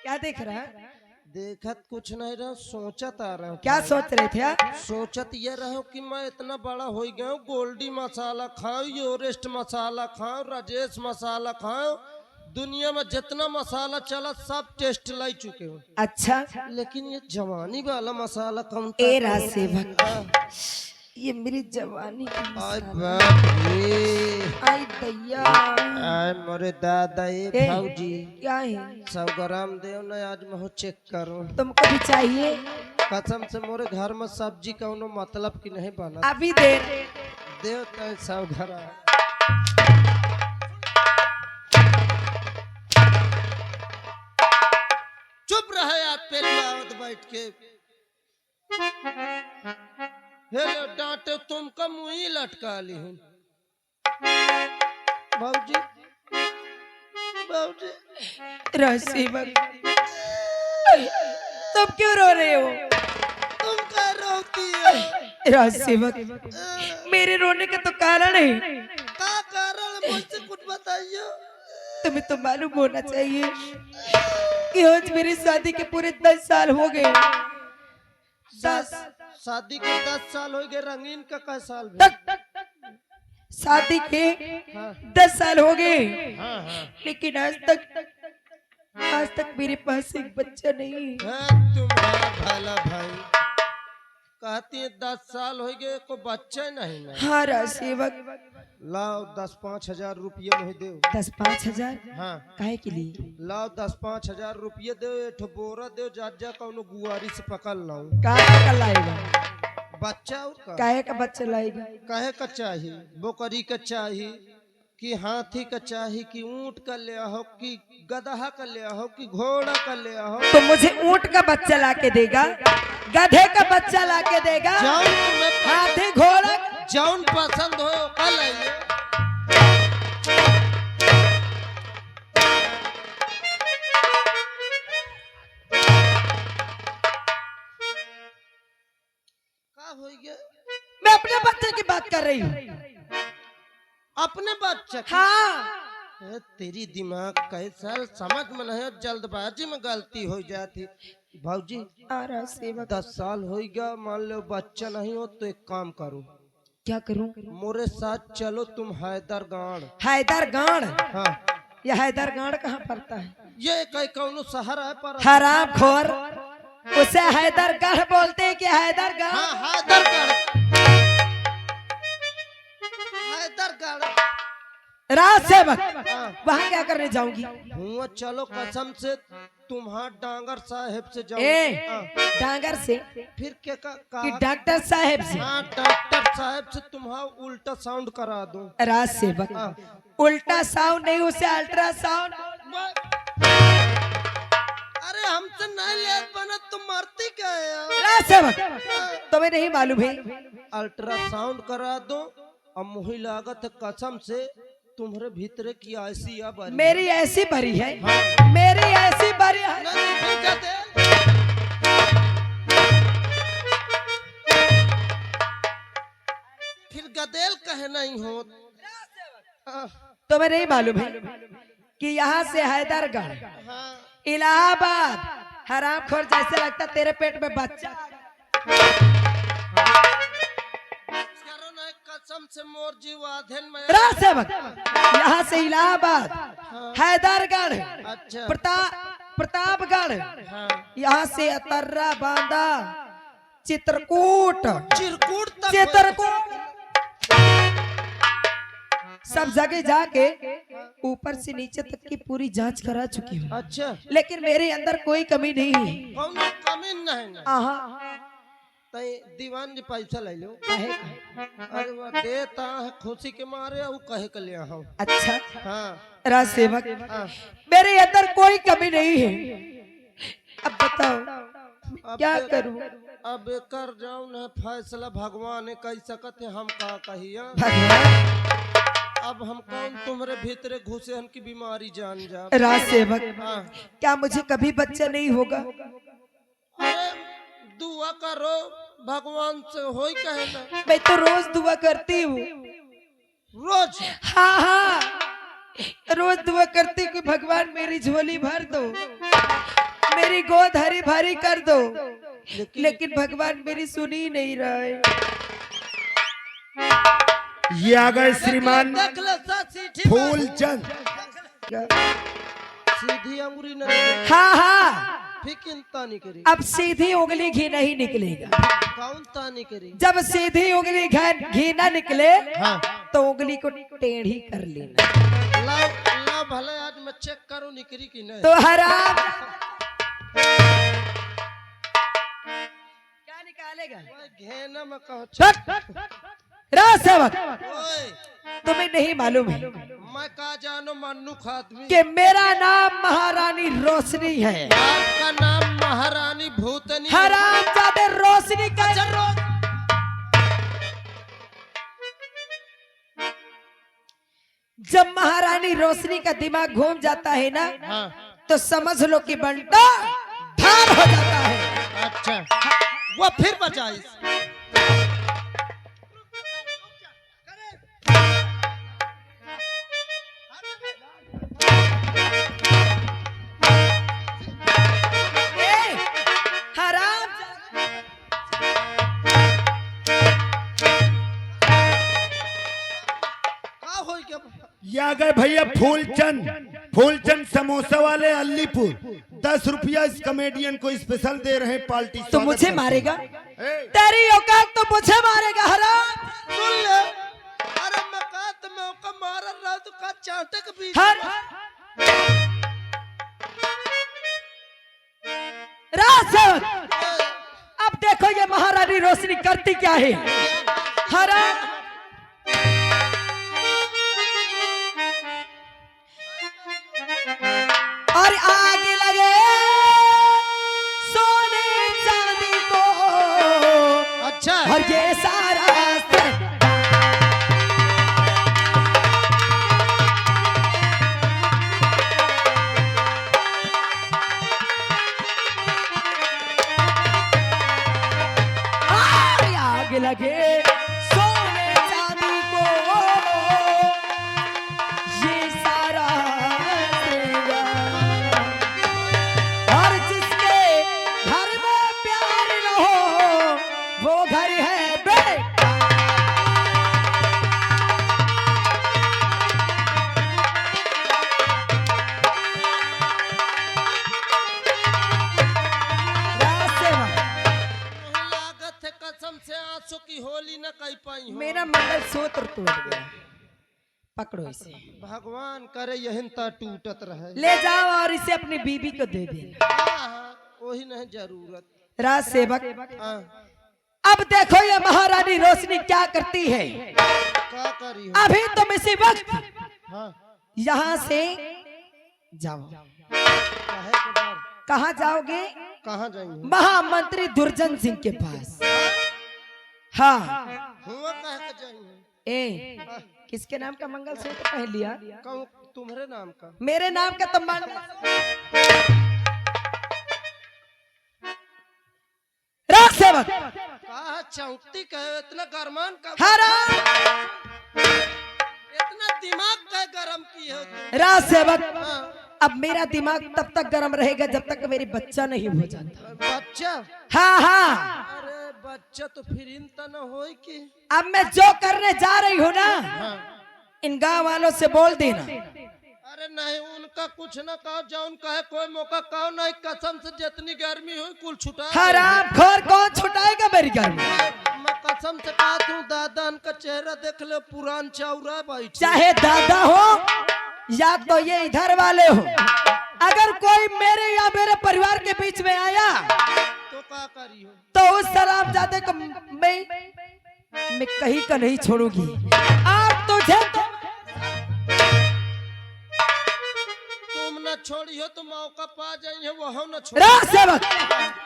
क्या देख रहा है? देखत कुछ नहीं रहा, सोचत आ रहा हूँ। क्या सोच रहे थे आप? सोचत ये रहो कि मैं इतना बड़ा हो गया हूँ, गोल्डी मसाला खाऊं, एवरेस्ट मसाला खाऊं, राजेश मसाला खाऊं, दुनिया में जितना मसाला चला सब टेस्ट लाई चुके हूँ, अच्छा लेकिन ये जवानी वाला मसाला कौन ए रासेवक, ये मेरी जवानी की आय मसाला। बाप रे, आई दैया, आय मोरे दादा ए ए, भाऊजी, क्या है? 100 ग्राम दे ना, आज मैं चेक करूं। तुमको भी चाहिए? कसम से मोरे घर में सब्जी का मतलब की नहीं बना। अभी दे। देव तो 100 ग्राम। चुप रहे आप पहले आवत बैठ के। हे डांटे तुमका मुंह ही लटका ली हूँ। भाऊजी, भाऊजी, रासेवक, तुम क्यों रो रहे हो? तुम क्या रोती है? रासेवक, मेरे रोने का तो कारण है। का कारण मुझसे कुछ बताइए। तुम्हें तो मालूम होना चाहिए कि आज मेरी शादी के पूरे 10 साल हो गए। 10 शादी के 10 साल हो गए, रंगीन का कै साल भी? तक शादी के 10 साल हो गए, हाँ हाँ। लेकिन आज तक मेरे पास एक बच्चा नहीं। तुम्हारा भला भाई कहती है 10 साल हो गए, को बच्चा नहीं ना। हाँ रासेवक, लाओ 10-5 हजार रुपये मुझे दो। 10-5 हजार? हाँ, काहे के लिए? लाओ 10-5 हजार रुपये दो, एक बोरा दो, जा कौनो गुआरी से पकड़ लाऊं। काहे का लाएगा? बच्चा और का? काहे का बच्चा लाएगा? काहे का चाहिए? बकरी का चाहिए कि हाथी का चाहिए कि ऊंट का ले हो कि गधा का ले हो कि घोड़ा का ले हो? तो मुझे ऊंट का बच्चा लाके देगा, गधे का बच्चा लाके देगा, जौन तुम्हें हाथी घोड़ा। जौन पसंद हो कल आइए। का हो गया? मैं अपने बच्चे की बात कर रही हूँ। अपने बच्चे की? हाँ, तेरी दिमाग कैसा समझ में नहीं, जल्दबाजी में गलती हो जाती। भाऊजी, सेवक, 10 साल हो गया, मान लो बच्चा नहीं हो तो एक काम करो। क्या करूं? मोरे साथ चलो तुम हैदरगाड़। हैदरगाड़? हाँ, यह हैदरगाड़ कहाँ पड़ता है? ये कई कौनो शहर है पर। हराम खोर, उसे हैदरगढ़ बोलते हैं कि हैदरगढ़? हाँ, हैदरगढ़, हैदरगढ़। राज सेवक, हाँ। वहाँ क्या करने जाऊंगी? हुआ चलो, कसम से तुम्हारा डांगर साहेब से जाओ। ए, हाँ। डांगर से? फिर क्या कि डॉक्टर साहेब से? हाँ, डॉक्टर साहब से तुम्हारा उल्टा साउंड करा दूं। राज सेवक, हाँ। उल्टा साउंड नहीं, उसे अल्ट्रासाउंड। अरे हमसे नहीं ले बना, तुम मरती क्या है यार? राज सेवक, तुम्हें नहीं मालूम है? अल्ट्रासाउंड करा दो, अब मुही लागत है कसम से तुम्हारे भीतर की ऐसी या भरी। मेरी ऐसी भरी है? हाँ। मेरी ऐसी भरी है? नहीं, फिर क्या दे? गदेल कहे नहीं हो। तुम्हें नहीं मालूम है कि यहाँ से हैदरगढ़ हाँ इलाहाबाद हरामखोर जैसे लगता तेरे पेट में बच्चा। करो ना कसम से मोर जीव आधेन में। रासेवक यहाँ से इलाहाबाद हैदरगढ़ अच्छा प्रतापगढ़ हाँ यहाँ से अतर्रा बांदा चित्रकूट चिरकुट तक चित्रकूट सब जगह जाके ऊपर से नीचे तक की पूरी जांच करा चुकी हूँ, अच्छा लेकिन मेरे अंदर कोई कमी नहीं है। कौन कमी नहीं ना आहा, तई दीवान जी पैसा ले लो। काहे? अरे वो देता है खुशी के मारे वो कहे के लिया हूँ। अच्छा हाँ राज सेवक हाँ मेरे अंदर कोई कमी नहीं है। अब बताओ अब क्या दे- करूं? अब कर जाओ ना फैसला भगवान ने कह सकत है हम का कहिया। भगवान अब हम कौन तुम्हारे भीतरे घुसे हन की बीमारी जान जा। राज सेवक हाँ क्या मुझे कभी बच्चा नहीं होगा? अरे दुआ करो भगवान से होई कहे ना मैं तो रोज दुआ करती हूँ। रोज। हाँ हाँ रोज दुआ करती हूँ कि भगवान मेरी झोली भर दो, मेरी गोद हरी भरी कर दो, लेकिन भगवान मेरी सुनी ही नहीं रहा है। ये आ गए श्रीमान देख लो सा सीधी फूलचंद। सीधी अंगुरी नहीं हाँ हाँ फिर तानी करी। अब सीधी उंगली घी नहीं निकलेगा। कौन तानी करी? जब सीधी उंगली घी ना निकले हाँ तो उंगली को टेढ़ी कर लेना। लाओ लाओ भले आज मैं चेक करो निकली की नहीं। तो हराम क्या निकालेगा? घेना में कहो राज सेवक ओए तुम्हें नहीं मालूम है मैं का जानो मन्नू खादमी। कि मेरा नाम महारानी रोशनी है। आपका नाम महारानी भूतनी। हराम ज्यादा रोशनी का जब महारानी रोशनी का दिमाग घूम जाता है ना हाँ तो समझ लो कि बंटा ठार हो जाता है। अच्छा वो फिर बचाई। ए, हराम का होई क्या? ये आ गए भैया फूलचंद समोसा वाले अलीपुर। 10 रुपया इस कॉमेडियन को स्पेशल दे रहे हैं पार्टी। तो स्वागत मुझे करते मारेगा? हैं। ए, तेरी औकात तो मुझे मारेगा हराम। सुन ले। अरे मकात में ओका मारल रहा तो का चाटक भी। राज अब देखो ये महारानी रोशनी करती क्या है। हराम और आगे लगे सोने चांदी को अच्छा और ये सारा आगे लगे सोने चांदी को ये सारा श्रृंगार। और जिसके घर में प्यार न हो वो घर है बेकार। लागत है कसम से आंसू की होली न कह पाई हो। मेरा मंगलसूत्र टूट गया, पकड़ो इसे, भगवान करे यही ता टूटत रहे। ले जाओ और इसे अपनी बीबी को दे देना। हाँ, वही नहीं जरूरत। राज सेवक हाँ, अब देखो ये महारानी रोशनी क्या करती है। का करी हो? अभी तुम इसी वक्त हाँ, यहाँ से जाओ। काहे के डर? कहाँ जाओगे? कहाँ जाएंगे? महामंत्री दुर्जन सिंह के पास। हाँ हुआ कहे के जाएंगे? ए किसके नाम का मंगलसूत्र पहन लिया? कहूँ तुम्हारे नाम का। मेरे नाम का तो मंगल। राज सेवक चौंती कहे इतना गरमान का हराम इतना दिमाग का गरम की हो तू। राज सेवक, हाँ, अब मेरा दिमाग तब तक गर्म रहेगा जब तक मेरी बच्चा नहीं हो जाता। बच्चा हाँ हाँ, अरे बच्चा तो फिर इनता न हो कि अब मैं जो करने जा रही हूँ ना, हाँ। इन गांव वालों से बोल देना। अरे नहीं उनका कुछ न कहो, जौन कहे कोई मौका कहो नहीं, कसम से जितनी गर्मी हुई कुल छुटा दे। हराम खोर कौन छुटाएगा मेरी गर्मी? मैं कसम से कहा तू दादा का चेहरा देख लो, पुरान चौरा बैठ चाहे दादा हो या तो ये इधर वाले हो, अगर कोई मेरे या मेरे परिवार के बीच में आया तो क्या करी हो? तो उस सलामजादे को मैं कहीं का नहीं छोड़ूंगी। और तुझे तो तुम न छोड़ी हो तो मौका पा जाइए, वह न छोड़। राज सेवक,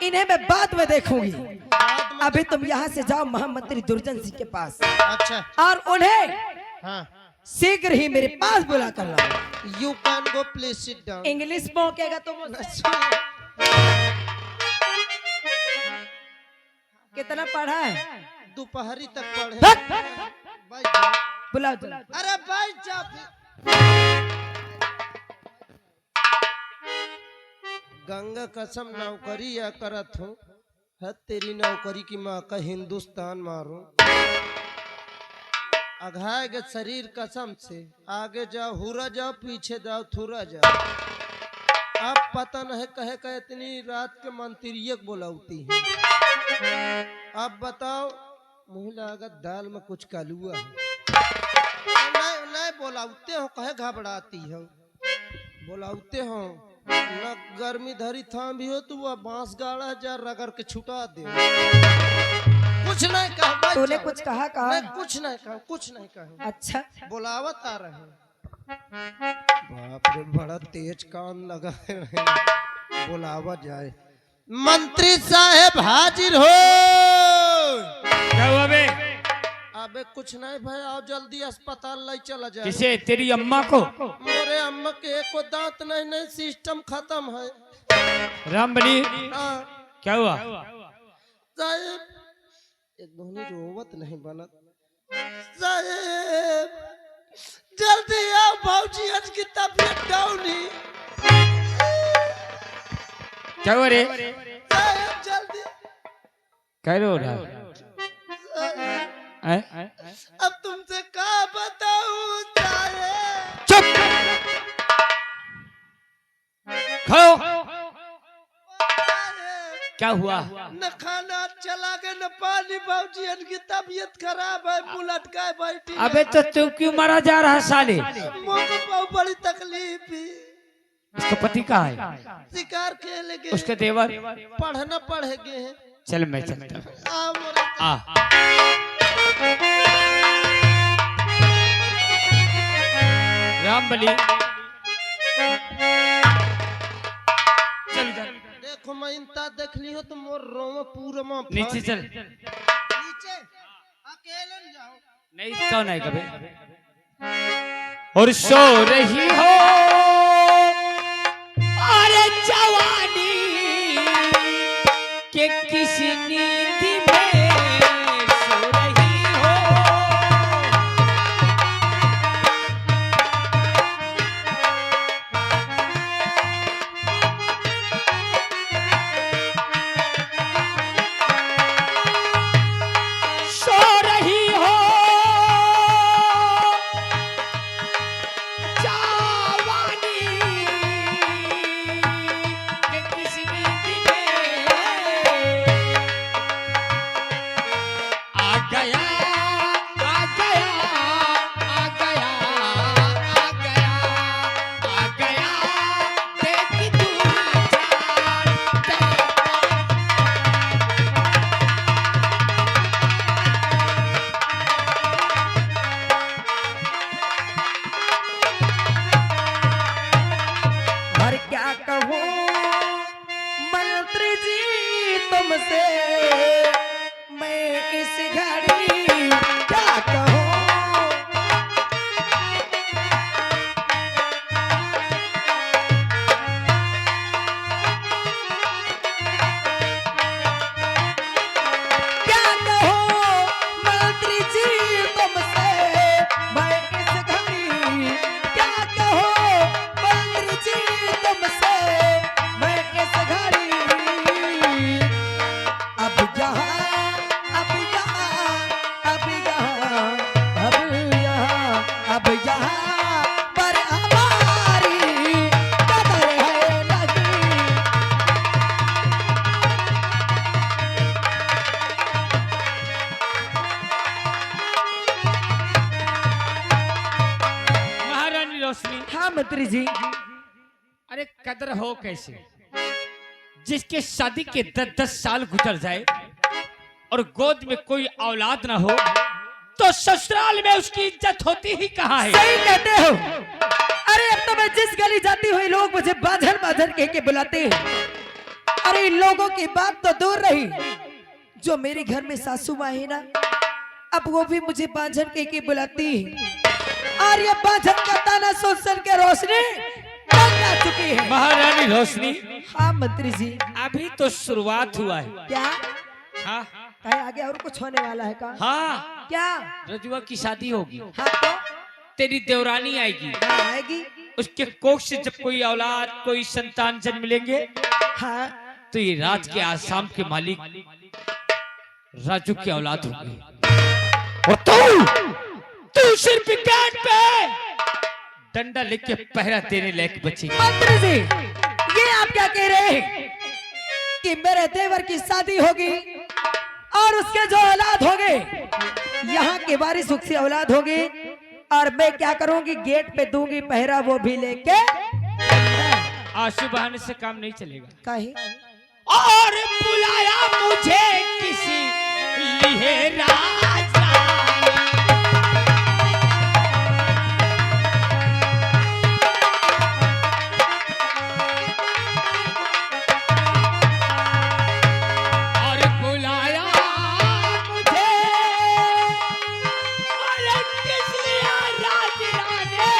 इन्हें मैं बाद में देखूंगी। बाद में- अभी तुम यहाँ से जाओ महामंत्री दुर्जन सिंह के पास अच्छा और उन्हें हाँ, शीघ्र ही मेरे पास बुला कर लाओ। You can go please sit down. English पहुंचेगा तो कितना पढ़ा है? दोपहरी तक पढ़े। हट! बैठ जा। बुलाओ बुलाओ। अरे बैठ जा फिर। गंगा कसम नौकरी या करत हूँ, है तेरी नौकरी की माँ का हिंदुस्तान मारो। अघाएगा शरीर कसम से, आगे जाओ हुरा जाओ, पीछे जाओ थुरा जाओ। अब पता नहीं कहे का इतनी रात के मंत्रिये बोलाती है। अब बताओ, मुँह लागत दाल में कुछ कलुआ है। नहीं नहीं बोलाते हो, कहे घबराती हो, बोलाते हो न गर्मी धरी थाम भी हो तो वह बांस गाड़ा जा रगड़ के छुटा दे। कुछ नहीं कहा भाई, तूने जाओ। कुछ कहा? नहीं कुछ नहीं कहा, कुछ नहीं कहा। अच्छा, बुलावत आ रहे हैं। बाप रे बड़ा तेज कान लगा है, बुलावा जाए। मंत्री साहेब हाजिर हो। क्या हुआ बे? अबे कुछ नहीं भाई, आओ जल्दी अस्पताल ले चला जाए। किसे? तेरी अम्मा को? मोरे अम्मा के एको दांत नहीं, सिस्टम खत्म है। रामबली, हाँ क्या हुआ? साहेब, एक धोनी रोवत नहीं बनत। साहेब जल्दी आओ, भौजी आज की तबीयत डाउन है। क्या हुआ रे? साहेब जल्दी। क्या रो रहा है? अब तुमसे क्या बताऊं साहेब? चुप! खाओ। क्या हुआ? न खाना चला गया न पानी, भौजी की तबीयत खराब है, मुलट का बैठी है। अबे तो तू क्यों मारा जा रहा है साले? मुझको बहुत बड़ी तकलीफ है। उसका पति कहाँ है? शिकार खेले गए, उसके देवर? पढ़ना पढ़ेगे हैं। चल मैं चलता हूँ। आ मोरे आ रामबली, चल चल देखो मैं इंता देख ली हो तो मोर रोमा पूरा मां नीचे चल। नीचे अकेले न जाओ। नहीं कौन है कभी? और सो रही हो अरे जवानी के किसी नींद में सो रही हो। सो रही हो जवानी रोशनी, हाँ मंत्री जी। अरे कदर हो कैसे जिसके शादी के 10-10 साल गुजर जाए और गोद में कोई औलाद ना हो तो ससुराल में उसकी इज्जत होती ही कहाँ है। सही कहते हो। अरे अब तो मैं जिस गली जाती हुई लोग मुझे बाझर बाझर कह के बुलाते हैं। अरे इन लोगों की बात तो दूर रही, जो मेरे घर में सासू माँ है ना, अब वो भी मुझे बाझर कह के बुलाती है। और ये बाझर का ताना सुन के रोशनी तंग आ चुकी है। महारानी रोशनी, हाँ मंत्री जी। अभी तो शुरुआत हुआ है। क्या हाँ कहीं आगे और कुछ होने वाला है का? हाँ, क्या? रजुआ की शादी होगी, हाँ तो तेरी देवरानी आएगी, हाँ, आएगी। उसके कोख से जब कोई औलाद कोई संतान जन्म लेंगे हाँ तो ये राज के आसाम के मालिक राजू की औलाद होगी। और तू सिर्फ गेट पे डंडा लेके पहरा देने लायक बचेगी। मंत्री जी, ये आप क्या कह रहे हैं कि मेरे देवर की शादी होगी और उसके जो औलाद होंगे, यहाँ के वारिस सुख से औलाद होगी, और मैं क्या करूंगी? गेट पे दूंगी पहरा, वो भी लेके। आंसू बहाने से काम नहीं चलेगा। कहीं और बुलाया मुझे किसी लिए राजा, और बुलाया मुझे और किस लिए राजराने,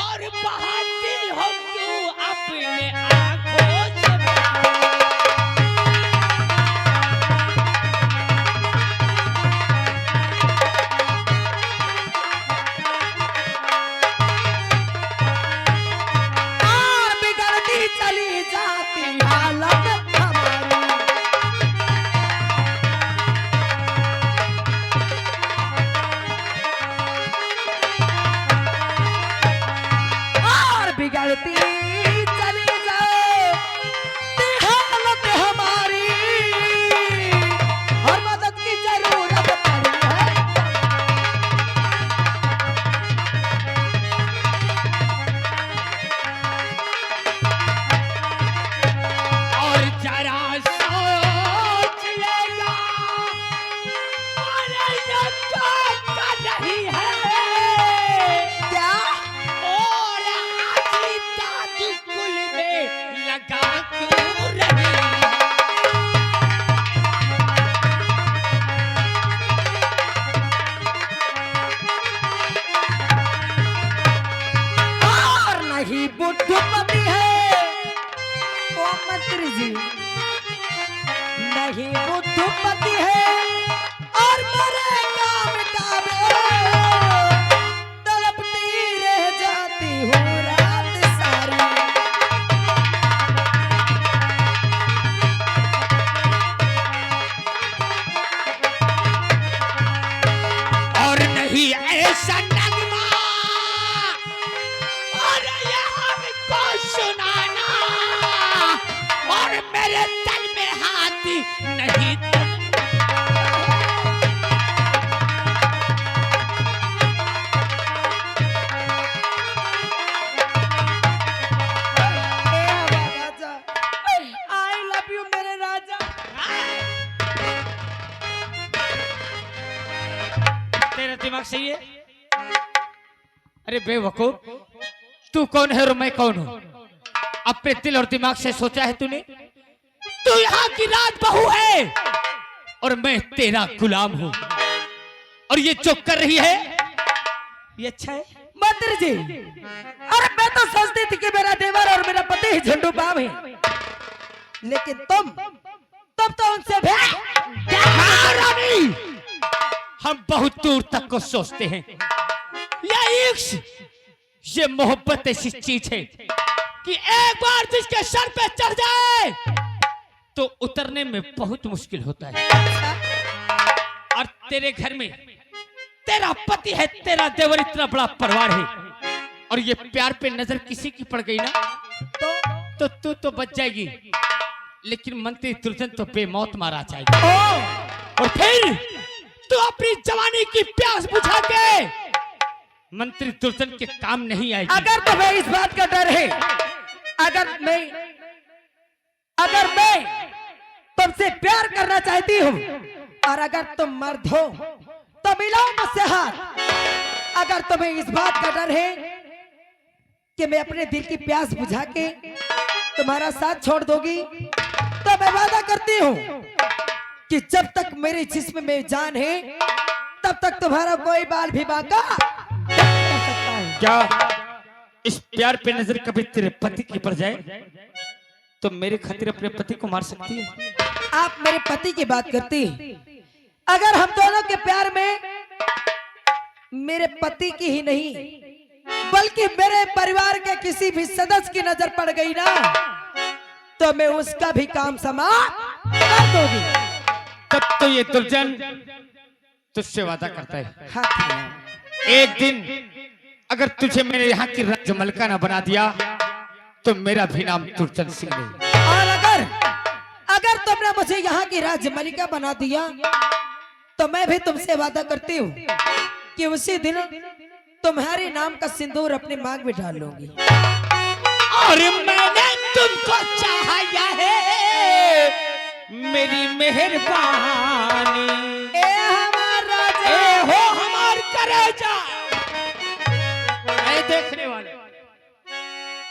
और बहाती हो क्यों अपने आंखों से और बिगड़ती चली जाती हालत हमारी। और बिगड़ती चली जाती हालत हमारी, और मदद की जरूरत पड़ी है। और जरा सोच लेगा, अरे ये क्या कर रही है, क्या? और आजी दादी कुल में लगा क्यों रही है। और नहीं बुद्धपति है ओ मंत्री जी, नहीं बुद्धपति है, और मेरे काम का तड़पती रह जाती हूँ रात सारी। और नहीं ऐसा नगमा, और ये हमको सुनाना, और मेरे तन में हाथ नहीं तुम। राजा, आई लव यू मेरे राजा। तेरा दिमाग सही है? अरे बेवकूफ, तू कौन है और मैं कौन हूँ? अपने दिल और दिमाग से सोचा है तूने? तू यहाँ की राज बहू है और मैं तेरा गुलाम हूँ, और ये जो कर रही है ये अच्छा है? मंत्री जी, अरे मैं तो सोचती थी कि मेरा देवर और मेरा पति ही झंडू बाम है, लेकिन तुम तो उनसे भी। महारानी, हम बहुत दूर तक को सोचते हैं। ये इश्क, ये मोहब्बत ऐसी चीज है कि एक बार जिसके सर पे चढ़ जाए तो उतरने में बहुत मुश्किल होता है। और तेरे घर में तेरा पति है, तेरा देवर, इतना बड़ा परिवार है, और ये प्यार पे नजर किसी की पड़ गई ना तो तू तो बच जाएगी, लेकिन मंत्री दुर्जन तो बेमौत मारा जाएगा। और फिर तू अपनी जवानी की प्यास बुझा के मंत्री दुर्जन के काम नहीं आएगी। अगर तुम्हें इस बात का डर है, अगर मैं तुमसे प्यार करना चाहती हूँ और अगर तुम मर्द हो तो मिलाओ मुझसे हाथ। अगर तुम्हें इस बात का डर है कि मैं अपने दिल की प्यास बुझा के तुम्हारा साथ छोड़ दोगी, तो मैं वादा करती हूँ कि जब तक मेरे जिस्म में जान है तब तक तुम्हारा कोई बाल भी बांका नहीं हो सकता है। क्या इस प्यार पे नजर कभी तेरे पति की पड़ जाए तो मेरे खातिर अपने पति को मार सकती है? आप मेरे पति की बात करती, अगर हम दोनों के प्यार में मेरे पति की ही नहीं बल्कि मेरे परिवार के किसी भी सदस्य की नजर पड़ गई ना, तो मैं उसका भी काम समाप्त कर दूंगी। तब तो ये दुर्जन तुझसे वादा करता है, हाँ, एक दिन अगर तुझे मेरे यहाँ की राजमलका ना बना दिया तो मेरा भी नाम दुर्जन सिंह नहीं। और अगर तुमने मुझे यहाँ की राजमलिका बना दिया तो मैं भी तुमसे वादा करती हूँ कि उसी दिन तुम्हारे नाम का सिंदूर अपनी मांग में डाल लूंगी। और मैंने तुमको चाहा है मेरी मेहरबानी, ए हमारा ए हो हमार करेजा। ऐ देखने वाले,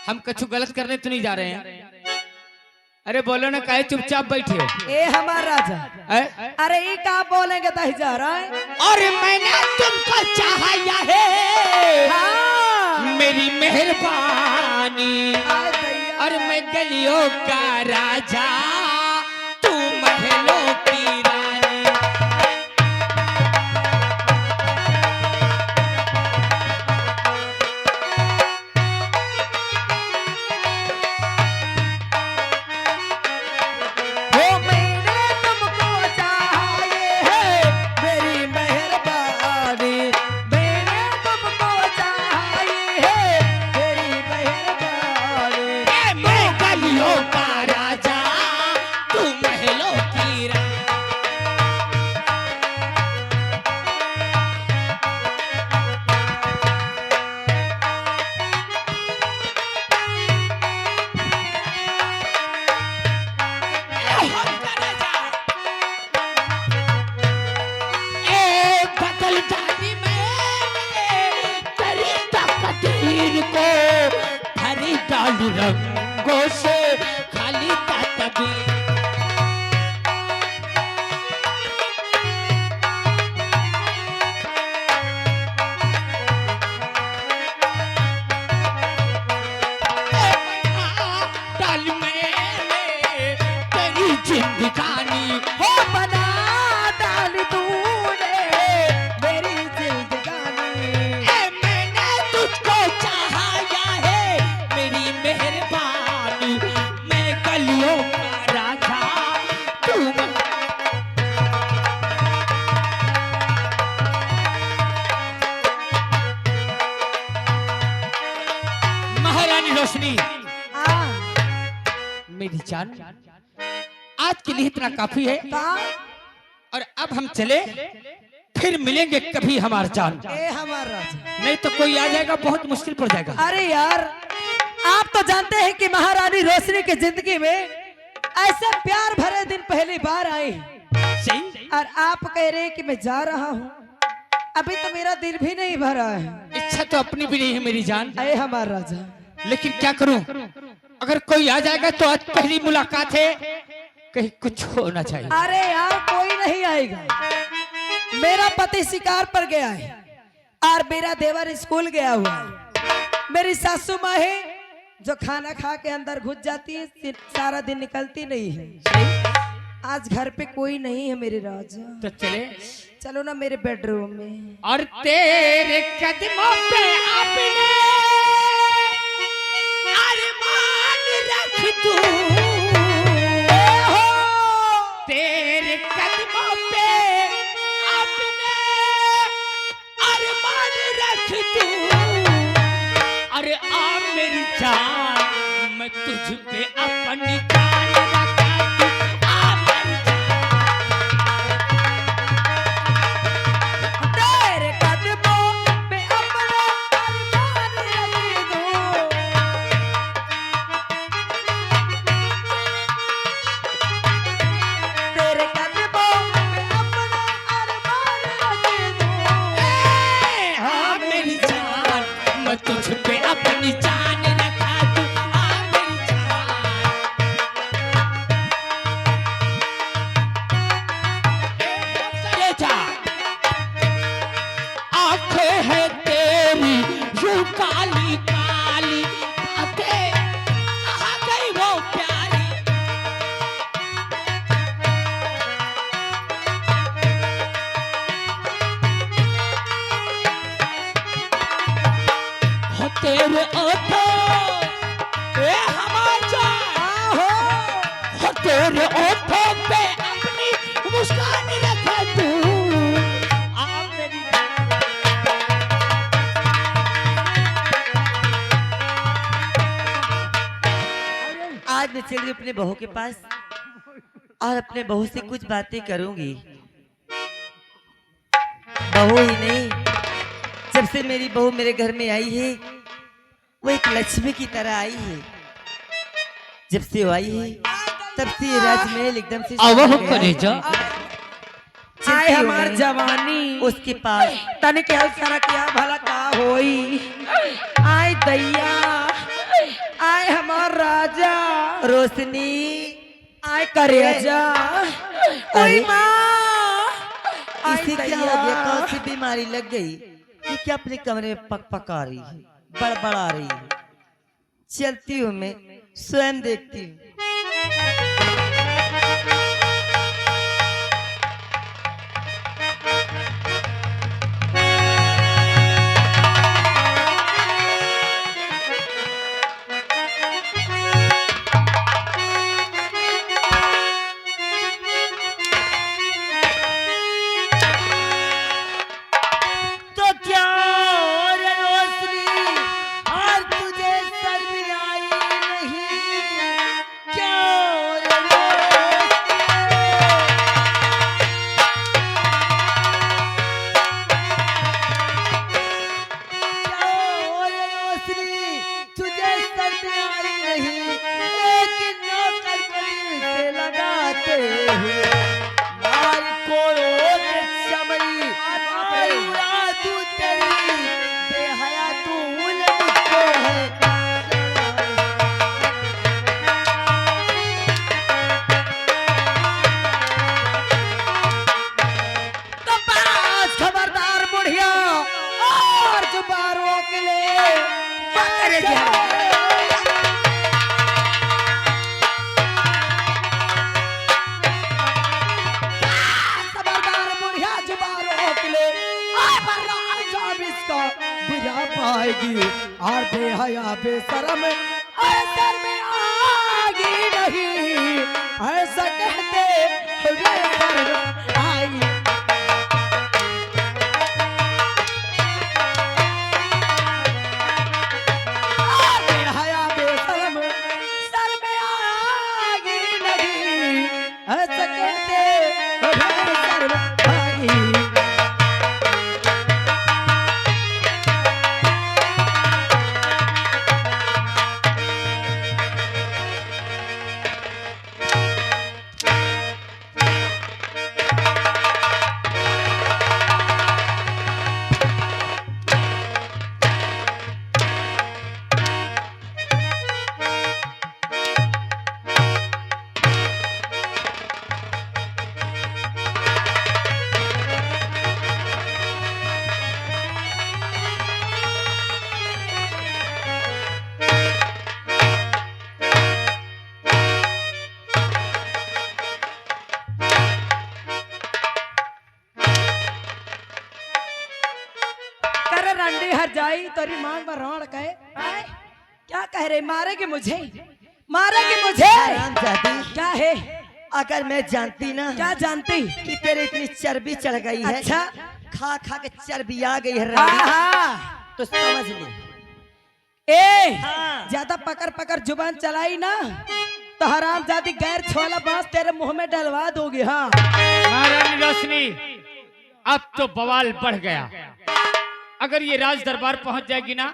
हम कुछ गलत करने तो नहीं जा रहे हैं। अरे बोलो ना, काहे चुपचाप बैठे हो? ए हमारा राजा, अरे ये क्या बोलेंगे तो ही जा रहा है। और मैंने तुमको चाहा है हाँ। मेरी मेहरबानी, आए दैया। और मैं गलियों का राजा तू महलों की रानी। हो मैंने तुमको चाहा है मेरी मेहरबानी, मैंने तुमको चाहा है मेरी मेहरबानी। ए मैं गलियों का राजा तू महलों की रानी। ए बदल डाली मैंने तेरी तकदीर को, हरी डाली रंगों से खाली तकदीर। डाल मैंने तेरी जिंदगानी, हो बना डाल तूने मेरी जिंदगानी। ए मैंने तुझको चाहा है मेरी मेहरबानी, मैं गलियों का राजा तू महारानी रोशनी। मेरी जान, आज के लिए इतना काफी है और अब हम चले, फिर मिलेंगे कभी हमार जान। ए हमारा राजा, नहीं तो कोई आ जाएगा, बहुत मुश्किल पड़ जाएगा। अरे यार आप तो जानते हैं कि महारानी रोशनी की जिंदगी में ऐसे प्यार भरे दिन पहली बार आए सही। और आप कह रहे हैं कि मैं जा रहा हूँ, अभी तो मेरा दिल भी नहीं भरा है। इच्छा तो अपनी भी नहीं है मेरी जान, ए हमारा राजा, लेकिन क्या करूं, अगर कोई आ जाएगा तो आज पहली मुलाकात है, कहीं कुछ होना चाहिए। अरे यार कोई नहीं आएगा, मेरा पति शिकार पर गया है और मेरा देवर स्कूल गया हुआ है। मेरी सासू माँ है जो खाना खा के अंदर घुस जाती है, सारा दिन निकलती नहीं है। आज घर पे कोई नहीं है मेरे राजा, तो चले, चलो ना मेरे बेडरूम में। और तेरे कदमों पे अपने अरमान रख दूं, तेरे कदमों पे अपने अरमान रख दूं। अरे आ मेरी जान, मैं तुझ पे अपनी जान रखा दूं। आ मेरी तेरे कदमों पे अपना अब तुझ पे अपनी जान रखा तू आ मेरी जान। ये जा आंखें है तेरी यूं काली काली, बातें कहाँ गई वो प्यारी। हो तेरे ओठों पे हमार जान, हो तेरे ओठों पे अपनी मुस्कान रखा तू आ मेरी आज मैं चल रही अपने बहू के पास और अपने बहू से कुछ बातें करूंगी। बहू ही नहीं, जब से मेरी बहू मेरे घर में आई है वो एक लक्ष्मी की तरह आई है। जब से वो आई है तब से ये राजमहल एकदम से आवो सज गया। कलेजा। आए हमार जवानी उसके पास तने क्या सारा किया भला का होई। आए दैया, आए हमार राजा रोशनी, आए करेजा। ओए माँ, इसे क्या हो गया? कौन सी बीमारी लग गई? ये क्या अपने कमरे में पक पका रही है, बड़बड़ा रही है? चलती हूँ मैं, स्वयं देखती हूँ। तो क्या रे रोशनी, और तुझे शर्म आई नहीं? क्या रे रोशनी, क्या रे रोशनी, तुझे शर्म आई नहीं? एक नौकर को दिल से लगाते हुए मार को चमड़ी और उड़ा तू तेरी बेहया तू मुझको है। तो बस खबरदार बुढ़िया, और जुबारों के लिए क्या करेगी? खबरदार बुढ़िया, जुबारों के लिए जब इसका बुझा पाएगी और बेहया बेशरम असर में आगी नहीं, ऐसा कहते हुए शर्म आई। बेहया बेशरम सर में आगी नहीं, ऐसा कहते हुए शर्म आई। कर रंडी हर जाई तोरी मांग में राण कहे। आए, क्या कह रहे? मारेगे मुझे, मारेगे मुझे? क्या है? अगर मैं जानती ना, क्या जानती कि तेरे इतनी चर्बी चढ़ गई है, अच्छा खा खा के चर्बी आ गई है रंडी, तो समझ ले। ए ज्यादा पकड़ पकड़ जुबान चलाई ना तो हराम जाती गैर छोला बांस तेरे मुंह में डलवा दोगे। हाँ महारानी रोशनी, अब तो बवाल बढ़ गया। अगर ये राज दरबार पहुंच जाएगी ना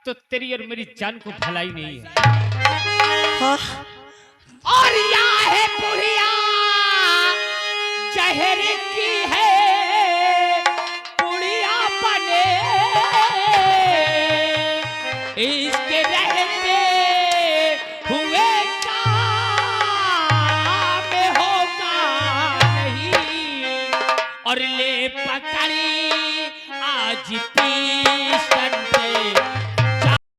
तो तेरी और मेरी जान को भलाई नहीं है। हाँ और या है पुड़िया जहर की है, पुड़िया बने इसके रहते हुए काम होगा नहीं, और ले पकड़ी आज पी